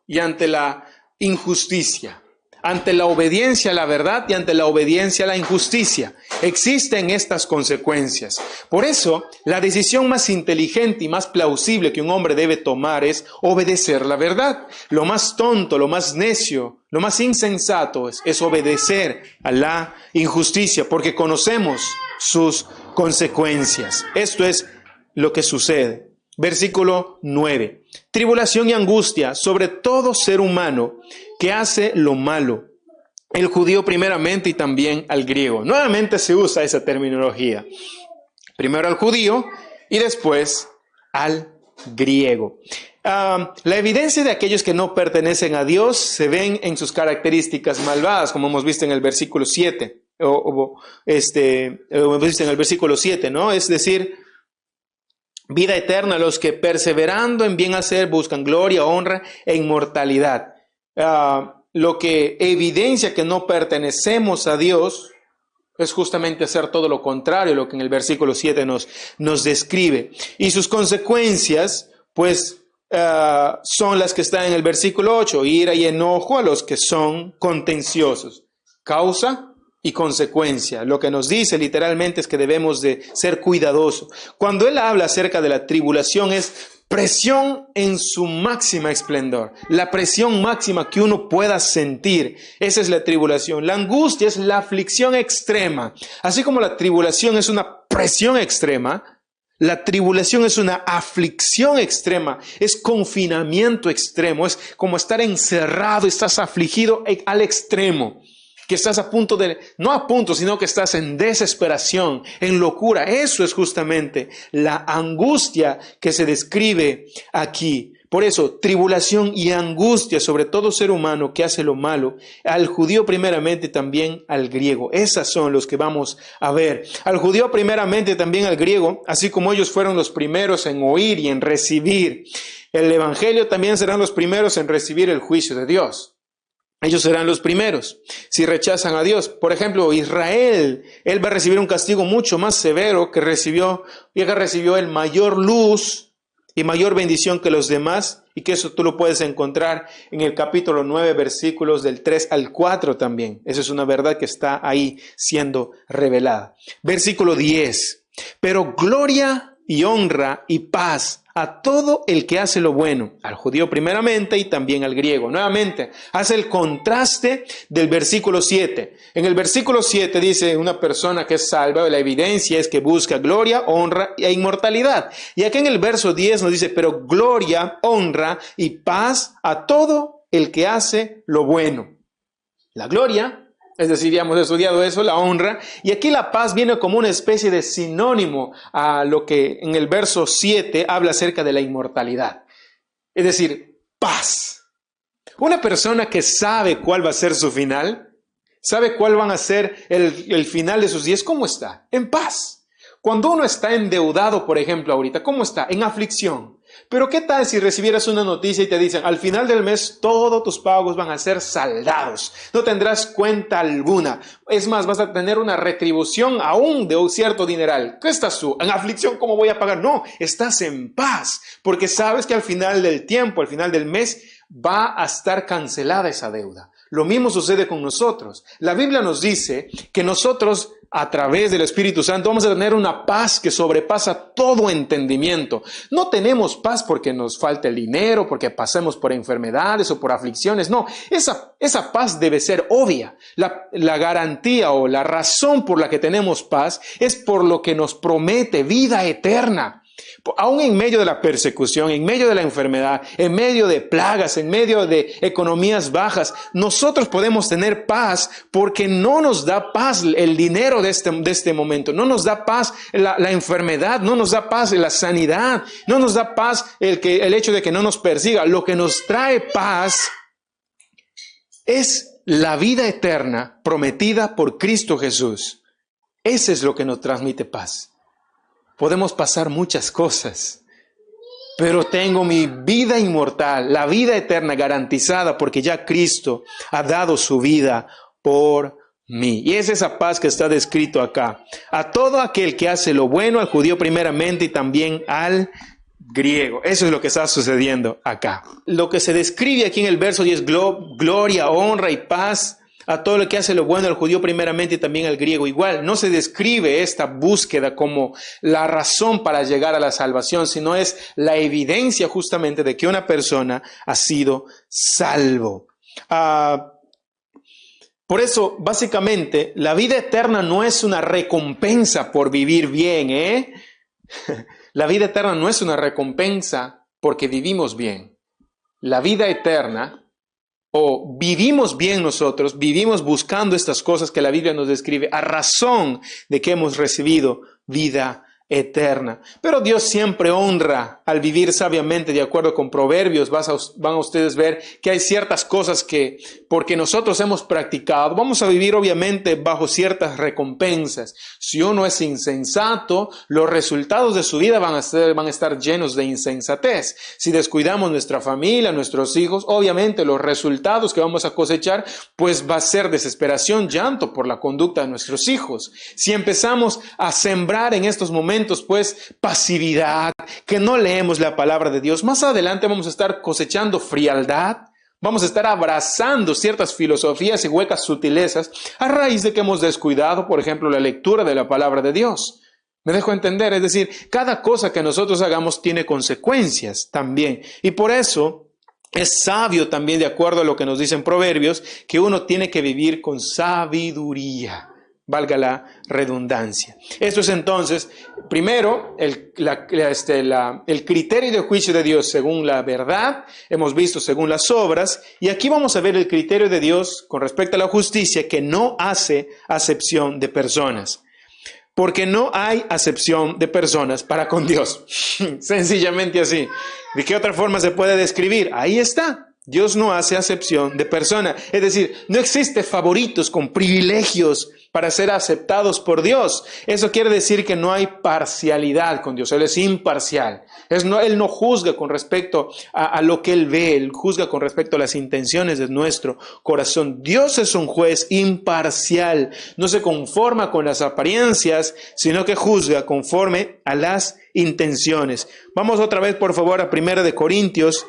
y ante la injusticia. Ante la obediencia a la verdad y ante la obediencia a la injusticia. Existen estas consecuencias. Por eso, la decisión más inteligente y más plausible que un hombre debe tomar es obedecer la verdad. Lo más tonto, lo más necio, lo más insensato es obedecer a la injusticia, porque conocemos sus consecuencias. Esto es lo que sucede. Versículo 9. Tribulación y angustia sobre todo ser humano que hace lo malo. El judío primeramente y también al griego. Nuevamente se usa esa terminología. Primero al judío y después al griego. La evidencia de aquellos que no pertenecen a Dios se ven en sus características malvadas, como hemos visto en el versículo 7. Hemos visto en el versículo 7, ¿no? Es decir, vida eterna, los que perseverando en bien hacer buscan gloria, honra e inmortalidad. Lo que evidencia que no pertenecemos a Dios es justamente hacer todo lo contrario, lo que en el versículo 7 nos describe. Y sus consecuencias, pues, son las que están en el versículo 8, ira y enojo a los que son contenciosos. Causa y consecuencia. Lo que nos dice literalmente es que debemos de ser cuidadosos. Cuando él habla acerca de la tribulación es presión en su máxima esplendor. La presión máxima que uno pueda sentir. Esa es la tribulación. La angustia es la aflicción extrema. Así como la tribulación es una presión extrema, la tribulación es una aflicción extrema, es confinamiento extremo, es como estar encerrado, estás afligido al extremo. Que estás a punto no a punto, sino que estás en desesperación, en locura. Eso es justamente la angustia que se describe aquí. Por eso, tribulación y angustia sobre todo ser humano que hace lo malo, al judío primeramente, también al griego. Esas son los que vamos a ver. Al judío primeramente, también al griego, así como ellos fueron los primeros en oír y en recibir el evangelio, también serán los primeros en recibir el juicio de Dios. Ellos serán los primeros si rechazan a Dios. Por ejemplo, Israel, él va a recibir un castigo mucho más severo que recibió el mayor luz y mayor bendición que los demás, y que eso tú lo puedes encontrar en el capítulo 9, versículos del 3 al 4 también. Esa es una verdad que está ahí siendo revelada. Versículo 10. Pero gloria y honra y paz a todo el que hace lo bueno, al judío primeramente y también al griego. Nuevamente, hace el contraste del versículo 7. En el versículo 7 dice una persona que es salva, la evidencia es que busca gloria, honra e inmortalidad. Y aquí en el verso 10 nos dice, pero gloria, honra y paz a todo el que hace lo bueno. La gloria, es decir, ya hemos estudiado eso, la honra, y aquí la paz viene como una especie de sinónimo a lo que en el verso 7 habla acerca de la inmortalidad. Es decir, paz. Una persona que sabe cuál va a ser su final, sabe cuál van a ser el final de sus días, ¿cómo está? En paz. Cuando uno está endeudado, por ejemplo, ahorita, ¿cómo está? En aflicción. Pero ¿qué tal si recibieras una noticia y te dicen, al final del mes todos tus pagos van a ser saldados, no tendrás cuenta alguna? Es más, vas a tener una retribución aún de un cierto dineral. ¿Qué estás tú? ¿En aflicción? ¿Cómo voy a pagar? No, estás en paz, porque sabes que al final del tiempo, al final del mes, va a estar cancelada esa deuda. Lo mismo sucede con nosotros. La Biblia nos dice que nosotros, a través del Espíritu Santo, vamos a tener una paz que sobrepasa todo entendimiento. No tenemos paz porque nos falta el dinero, porque pasemos por enfermedades o por aflicciones. No, esa paz debe ser obvia. La garantía o la razón por la que tenemos paz es por lo que nos promete vida eterna. Aún en medio de la persecución, en medio de la enfermedad, en medio de plagas, en medio de economías bajas, nosotros podemos tener paz porque no nos da paz el dinero de este momento, no nos da paz la enfermedad, no nos da paz la sanidad, no nos da paz el hecho de que no nos persiga. Lo que nos trae paz es la vida eterna prometida por Cristo Jesús. Ese es lo que nos transmite paz. Podemos pasar muchas cosas, pero tengo mi vida inmortal, la vida eterna garantizada porque ya Cristo ha dado su vida por mí. Y es esa paz que está descrito acá. A todo aquel que hace lo bueno, al judío primeramente y también al griego. Eso es lo que está sucediendo acá. Lo que se describe aquí en el verso 10, gloria, honra y paz a todo lo que hace lo bueno, al judío primeramente y también al griego igual. No se describe esta búsqueda como la razón para llegar a la salvación, sino es la evidencia justamente de que una persona ha sido salvo. Por eso, básicamente, la vida eterna no es una recompensa por vivir bien, La vida eterna no es una recompensa porque vivimos bien. La vida eterna, o vivimos bien nosotros, vivimos buscando estas cosas que la Biblia nos describe a razón de que hemos recibido vida eterna. Pero Dios siempre honra al vivir sabiamente, de acuerdo con Proverbios. Van a ustedes ver que hay ciertas cosas que, porque nosotros hemos practicado, vamos a vivir obviamente bajo ciertas recompensas. Si uno es insensato, los resultados de su vida van a estar llenos de insensatez. Si descuidamos nuestra familia, nuestros hijos, obviamente los resultados que vamos a cosechar, pues va a ser desesperación, llanto por la conducta de nuestros hijos. Si empezamos a sembrar en estos momentos, pues pasividad, que no leemos la palabra de Dios, más adelante vamos a estar cosechando frialdad, vamos a estar abrazando ciertas filosofías y huecas sutilezas a raíz de que hemos descuidado, por ejemplo, la lectura de la palabra de Dios. ¿Me dejo entender? Es decir, cada cosa que nosotros hagamos tiene consecuencias también, y por eso es sabio también, de acuerdo a lo que nos dicen Proverbios, que uno tiene que vivir con sabiduría. Valga la redundancia. Esto es entonces, primero, el criterio de juicio de Dios según la verdad, hemos visto según las obras, y aquí vamos a ver el criterio de Dios con respecto a la justicia, que no hace acepción de personas. Porque no hay acepción de personas para con Dios. Sencillamente así. ¿De qué otra forma se puede describir? Ahí está. Dios no hace acepción de persona. Es decir, no existe favoritos con privilegios para ser aceptados por Dios. Eso quiere decir que no hay parcialidad con Dios. Él es imparcial. Él no juzga con respecto a lo que Él ve. Él juzga con respecto a las intenciones de nuestro corazón. Dios es un juez imparcial. No se conforma con las apariencias, sino que juzga conforme a las intenciones. Vamos otra vez, por favor, a 1 Corintios,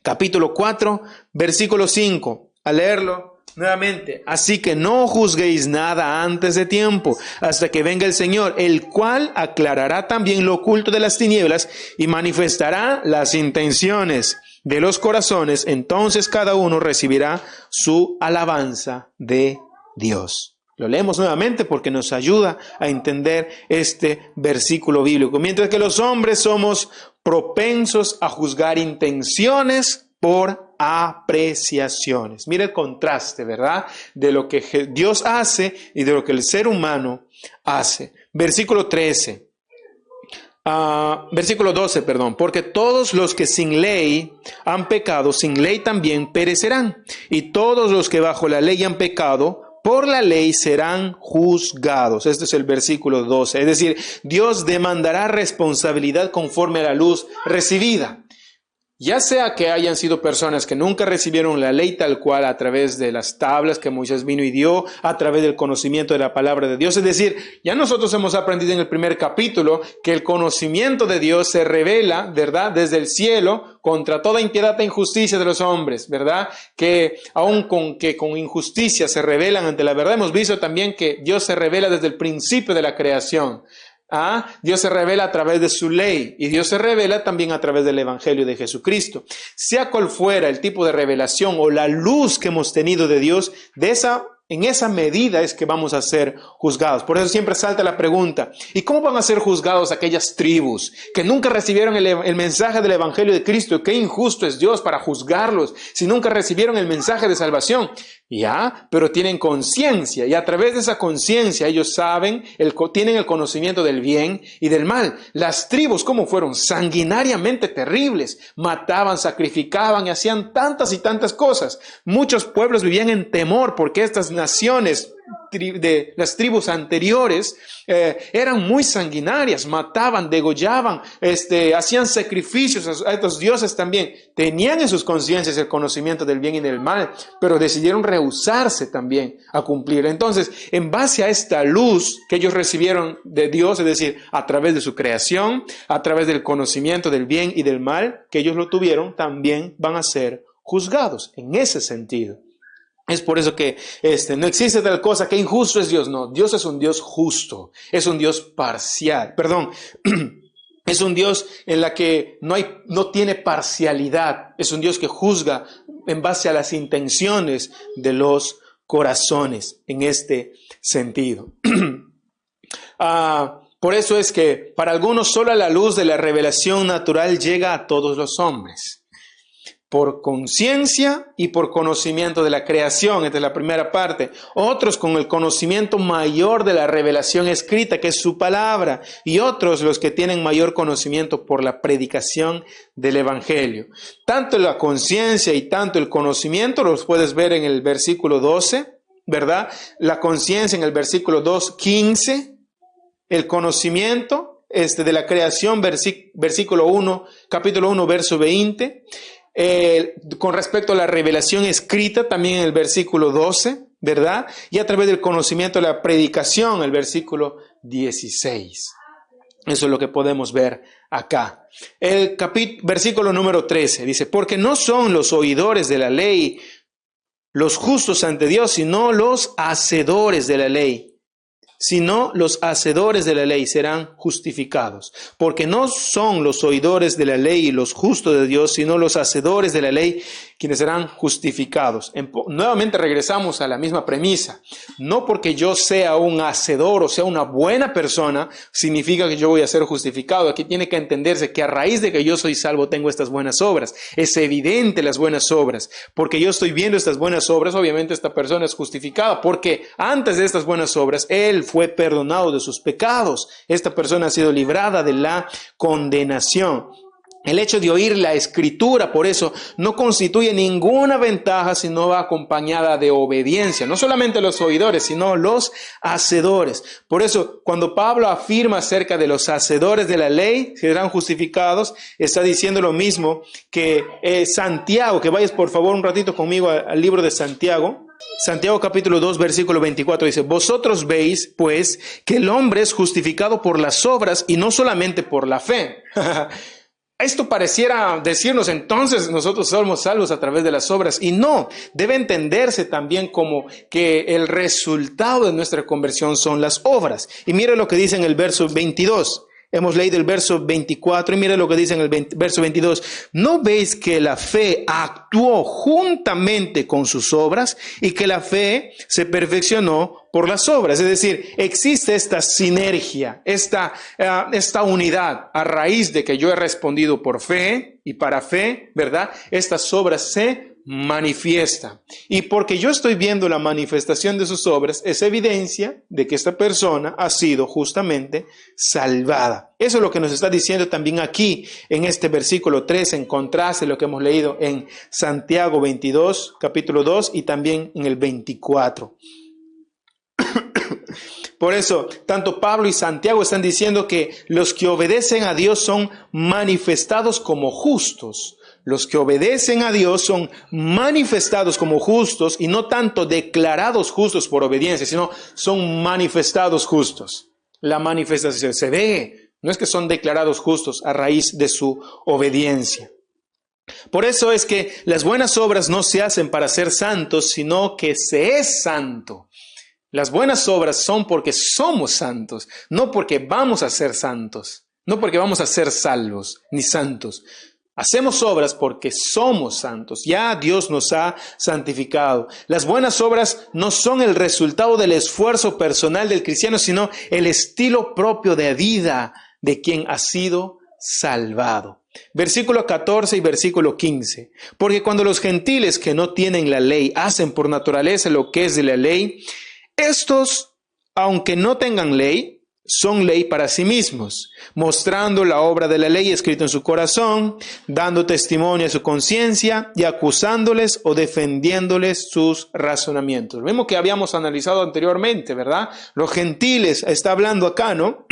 capítulo 4, versículo 5. A leerlo nuevamente. Así que no juzguéis nada antes de tiempo, hasta que venga el Señor, el cual aclarará también lo oculto de las tinieblas y manifestará las intenciones de los corazones. Entonces cada uno recibirá su alabanza de Dios. Lo leemos nuevamente porque nos ayuda a entender este versículo bíblico. Mientras que los hombres somos propensos a juzgar intenciones por apreciaciones. Mira el contraste, ¿verdad? De lo que Dios hace y de lo que el ser humano hace. Versículo 13. Versículo 12, perdón. Porque todos los que sin ley han pecado, sin ley también perecerán. Y todos los que bajo la ley han pecado, por la ley serán juzgados. Este es el versículo 12. Es decir, Dios demandará responsabilidad conforme a la luz recibida. Ya sea que hayan sido personas que nunca recibieron la ley tal cual a través de las tablas que Moisés vino y dio, a través del conocimiento de la palabra de Dios. Es decir, ya nosotros hemos aprendido en el primer capítulo que el conocimiento de Dios se revela, ¿verdad?, desde el cielo contra toda impiedad e injusticia de los hombres, ¿verdad? Que aun con injusticia se revelan ante la verdad. Hemos visto también que Dios se revela desde el principio de la creación. Dios se revela a través de su ley y Dios se revela también a través del Evangelio de Jesucristo. Sea cual fuera el tipo de revelación o la luz que hemos tenido de Dios, en esa medida es que vamos a ser juzgados. Por eso siempre salta la pregunta, ¿y cómo van a ser juzgados aquellas tribus que nunca recibieron el mensaje del Evangelio de Cristo? Qué injusto es Dios para juzgarlos si nunca recibieron el mensaje de salvación. Pero tienen conciencia y a través de esa conciencia ellos saben, tienen el conocimiento del bien y del mal. Las tribus, ¿cómo fueron? Sanguinariamente terribles. Mataban, sacrificaban y hacían tantas y tantas cosas. Muchos pueblos vivían en temor porque estas naciones de las tribus anteriores eran muy sanguinarias, mataban, degollaban, hacían sacrificios a estos dioses también. Tenían en sus conciencias el conocimiento del bien y del mal, pero decidieron rehusarse también a cumplir. Entonces, en base a esta luz que ellos recibieron de Dios, es decir, a través de su creación, a través del conocimiento del bien y del mal que ellos lo tuvieron, también van a ser juzgados en ese sentido. Es por eso que no existe tal cosa, que injusto es Dios. No, Dios es un Dios justo, es un Dios parcial, es un Dios en la que no tiene parcialidad, es un Dios que juzga en base a las intenciones de los corazones en este sentido. Por eso es que para algunos solo la luz de la revelación natural llega a todos los hombres. Por conciencia y por conocimiento de la creación, esta es la primera parte. Otros con el conocimiento mayor de la revelación escrita, que es su palabra, y otros los que tienen mayor conocimiento por la predicación del Evangelio. Tanto la conciencia y tanto el conocimiento los puedes ver en el versículo 12, ¿verdad? La conciencia en el versículo 2:15, el conocimiento de la creación, versículo 1, capítulo 1, verso 20. Con respecto a la revelación escrita, también en el versículo 12, ¿verdad? Y a través del conocimiento de la predicación, el versículo 16. Eso es lo que podemos ver acá. El versículo número 13 dice, porque no son los oidores de la ley los justos ante Dios, sino los hacedores de la ley. Sino los hacedores de la ley serán justificados. Porque no son los oidores de la ley y los justos de Dios, sino los hacedores de la ley quienes serán justificados. Nuevamente regresamos a la misma premisa. No porque yo sea un hacedor o sea una buena persona, significa que yo voy a ser justificado. Aquí tiene que entenderse que a raíz de que yo soy salvo tengo estas buenas obras. Es evidente las buenas obras. Porque yo estoy viendo estas buenas obras, obviamente esta persona es justificada. Porque antes de estas buenas obras, él fue perdonado de sus pecados. Esta persona ha sido librada de la condenación. El hecho de oír la Escritura, por eso, no constituye ninguna ventaja si no va acompañada de obediencia. No solamente los oidores, sino los hacedores. Por eso, cuando Pablo afirma acerca de los hacedores de la ley, que serán justificados, está diciendo lo mismo que Santiago, que vayas por favor un ratito conmigo al libro de Santiago. Santiago capítulo 2 versículo 24 dice, vosotros veis pues que el hombre es justificado por las obras y no solamente por la fe. Esto pareciera decirnos entonces nosotros somos salvos a través de las obras y no, debe entenderse también como que el resultado de nuestra conversión son las obras. Y mire lo que dice en el verso 22. Hemos leído el verso 24 y mire lo que dice en el verso 22. ¿No veis que la fe actuó juntamente con sus obras y que la fe se perfeccionó por las obras? Es decir, existe esta sinergia, esta unidad a raíz de que yo he respondido por fe y para fe, ¿verdad? Estas obras se manifiesta. Y porque yo estoy viendo la manifestación de sus obras, es evidencia de que esta persona ha sido justamente salvada. Eso es lo que nos está diciendo también aquí en este versículo 3, en contraste a lo que hemos leído en Santiago 22, capítulo 2 y también en el 24. Por eso, tanto Pablo y Santiago están diciendo que los que obedecen a Dios son manifestados como justos. Los que obedecen a Dios son manifestados como justos y no tanto declarados justos por obediencia, sino son manifestados justos. La manifestación se ve, no es que son declarados justos a raíz de su obediencia. Por eso es que las buenas obras no se hacen para ser santos, sino que se es santo. Las buenas obras son porque somos santos, no porque vamos a ser santos, no porque vamos a ser salvos ni santos. Hacemos obras porque somos santos. Ya Dios nos ha santificado. Las buenas obras no son el resultado del esfuerzo personal del cristiano, sino el estilo propio de vida de quien ha sido salvado. Versículo 14 y versículo 15. Porque cuando los gentiles que no tienen la ley hacen por naturaleza lo que es de la ley, estos, aunque no tengan ley, son ley para sí mismos, mostrando la obra de la ley escrita en su corazón, dando testimonio a su conciencia y acusándoles o defendiéndoles sus razonamientos. Lo mismo que habíamos analizado anteriormente, ¿verdad? Los gentiles, está hablando acá, ¿no?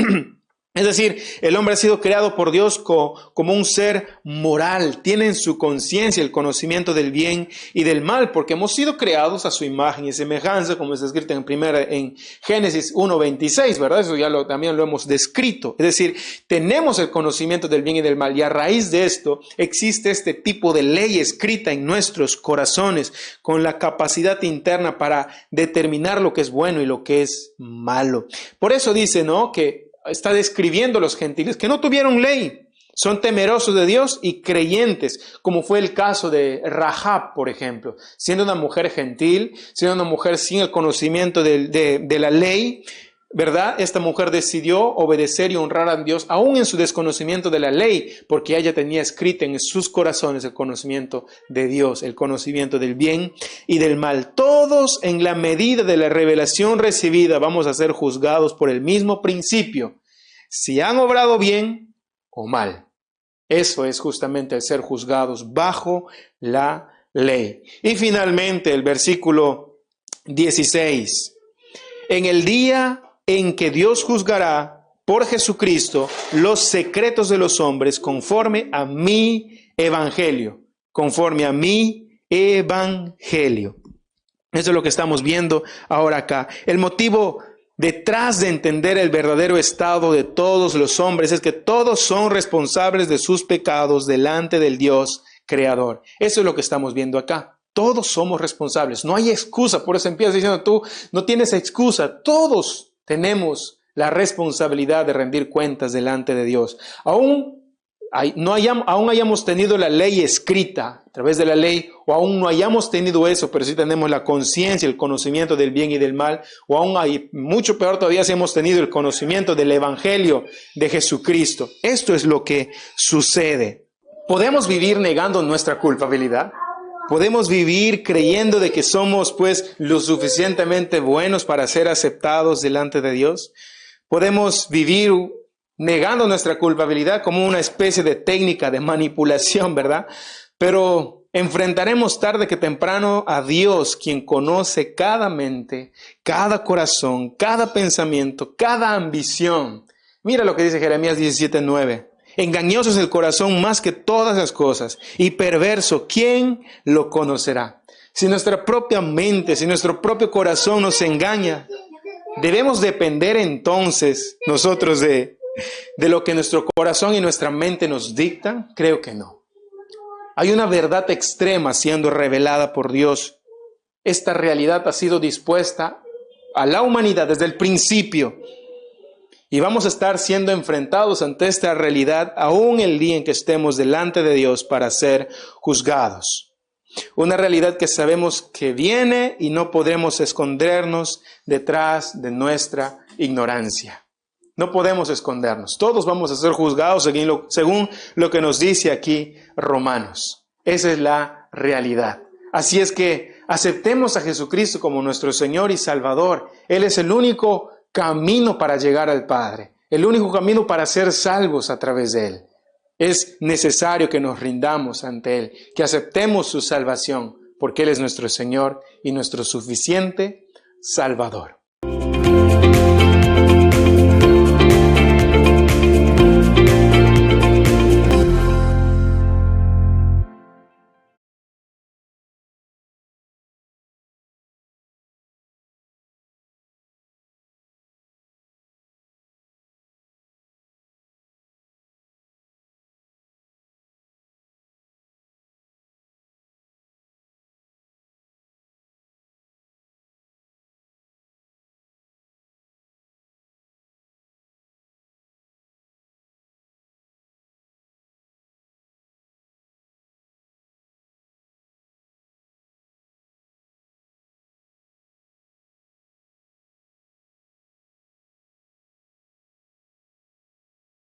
Es decir, el hombre ha sido creado por Dios como un ser moral, tiene en su conciencia el conocimiento del bien y del mal, porque hemos sido creados a su imagen y semejanza, como está escrito en Génesis 1:26, ¿verdad? Eso ya también lo hemos descrito. Es decir, tenemos el conocimiento del bien y del mal, y a raíz de esto existe este tipo de ley escrita en nuestros corazones, con la capacidad interna para determinar lo que es bueno y lo que es malo. Por eso dice, ¿no?, que está describiendo a los gentiles que no tuvieron ley, son temerosos de Dios y creyentes, como fue el caso de Rahab, por ejemplo, siendo una mujer gentil, siendo una mujer sin el conocimiento de la ley, ¿verdad? Esta mujer decidió obedecer y honrar a Dios, aún en su desconocimiento de la ley, porque ella tenía escrito en sus corazones el conocimiento de Dios, el conocimiento del bien y del mal. Todos, en la medida de la revelación recibida, vamos a ser juzgados por el mismo principio, si han obrado bien o mal. Eso es justamente el ser juzgados bajo la ley. Y finalmente el versículo 16. En el día en que Dios juzgará por Jesucristo los secretos de los hombres conforme a mi evangelio. Conforme a mi evangelio. Eso es lo que estamos viendo ahora acá. El motivo detrás de entender el verdadero estado de todos los hombres es que todos son responsables de sus pecados delante del Dios creador. Eso es lo que estamos viendo acá. Todos somos responsables, no hay excusa. Por eso empiezas diciendo, tú no tienes excusa. Todos tenemos la responsabilidad de rendir cuentas delante de Dios. Aún hayamos tenido la ley escrita a través de la ley, o aún no hayamos tenido eso, pero sí tenemos la conciencia, el conocimiento del bien y del mal, o aún hay mucho peor todavía si hemos tenido el conocimiento del evangelio de Jesucristo. Esto es lo que sucede. ¿Podemos vivir negando nuestra culpabilidad? ¿Podemos vivir creyendo de que somos pues lo suficientemente buenos para ser aceptados delante de Dios? ¿Podemos vivir negando nuestra culpabilidad como una especie de técnica de manipulación, verdad? Pero enfrentaremos tarde que temprano a Dios, quien conoce cada mente, cada corazón, cada pensamiento, cada ambición. Mira lo que dice Jeremías 17:9. Engañoso es el corazón más que todas las cosas y perverso, ¿quién lo conocerá? Si nuestra propia mente, si nuestro propio corazón nos engaña, ¿debemos depender entonces nosotros de lo que nuestro corazón y nuestra mente nos dictan? Creo que no. Hay una verdad extrema siendo revelada por Dios. Esta realidad ha sido dispuesta a la humanidad desde el principio. Y vamos a estar siendo enfrentados ante esta realidad aún el día en que estemos delante de Dios para ser juzgados. Una realidad que sabemos que viene y no podremos escondernos detrás de nuestra ignorancia. No podemos escondernos. Todos vamos a ser juzgados según lo que nos dice aquí Romanos. Esa es la realidad. Así es que aceptemos a Jesucristo como nuestro Señor y Salvador. Él es el único camino para llegar al Padre, el único camino para ser salvos a través de Él. Es necesario que nos rindamos ante Él, que aceptemos su salvación, porque Él es nuestro Señor y nuestro suficiente Salvador.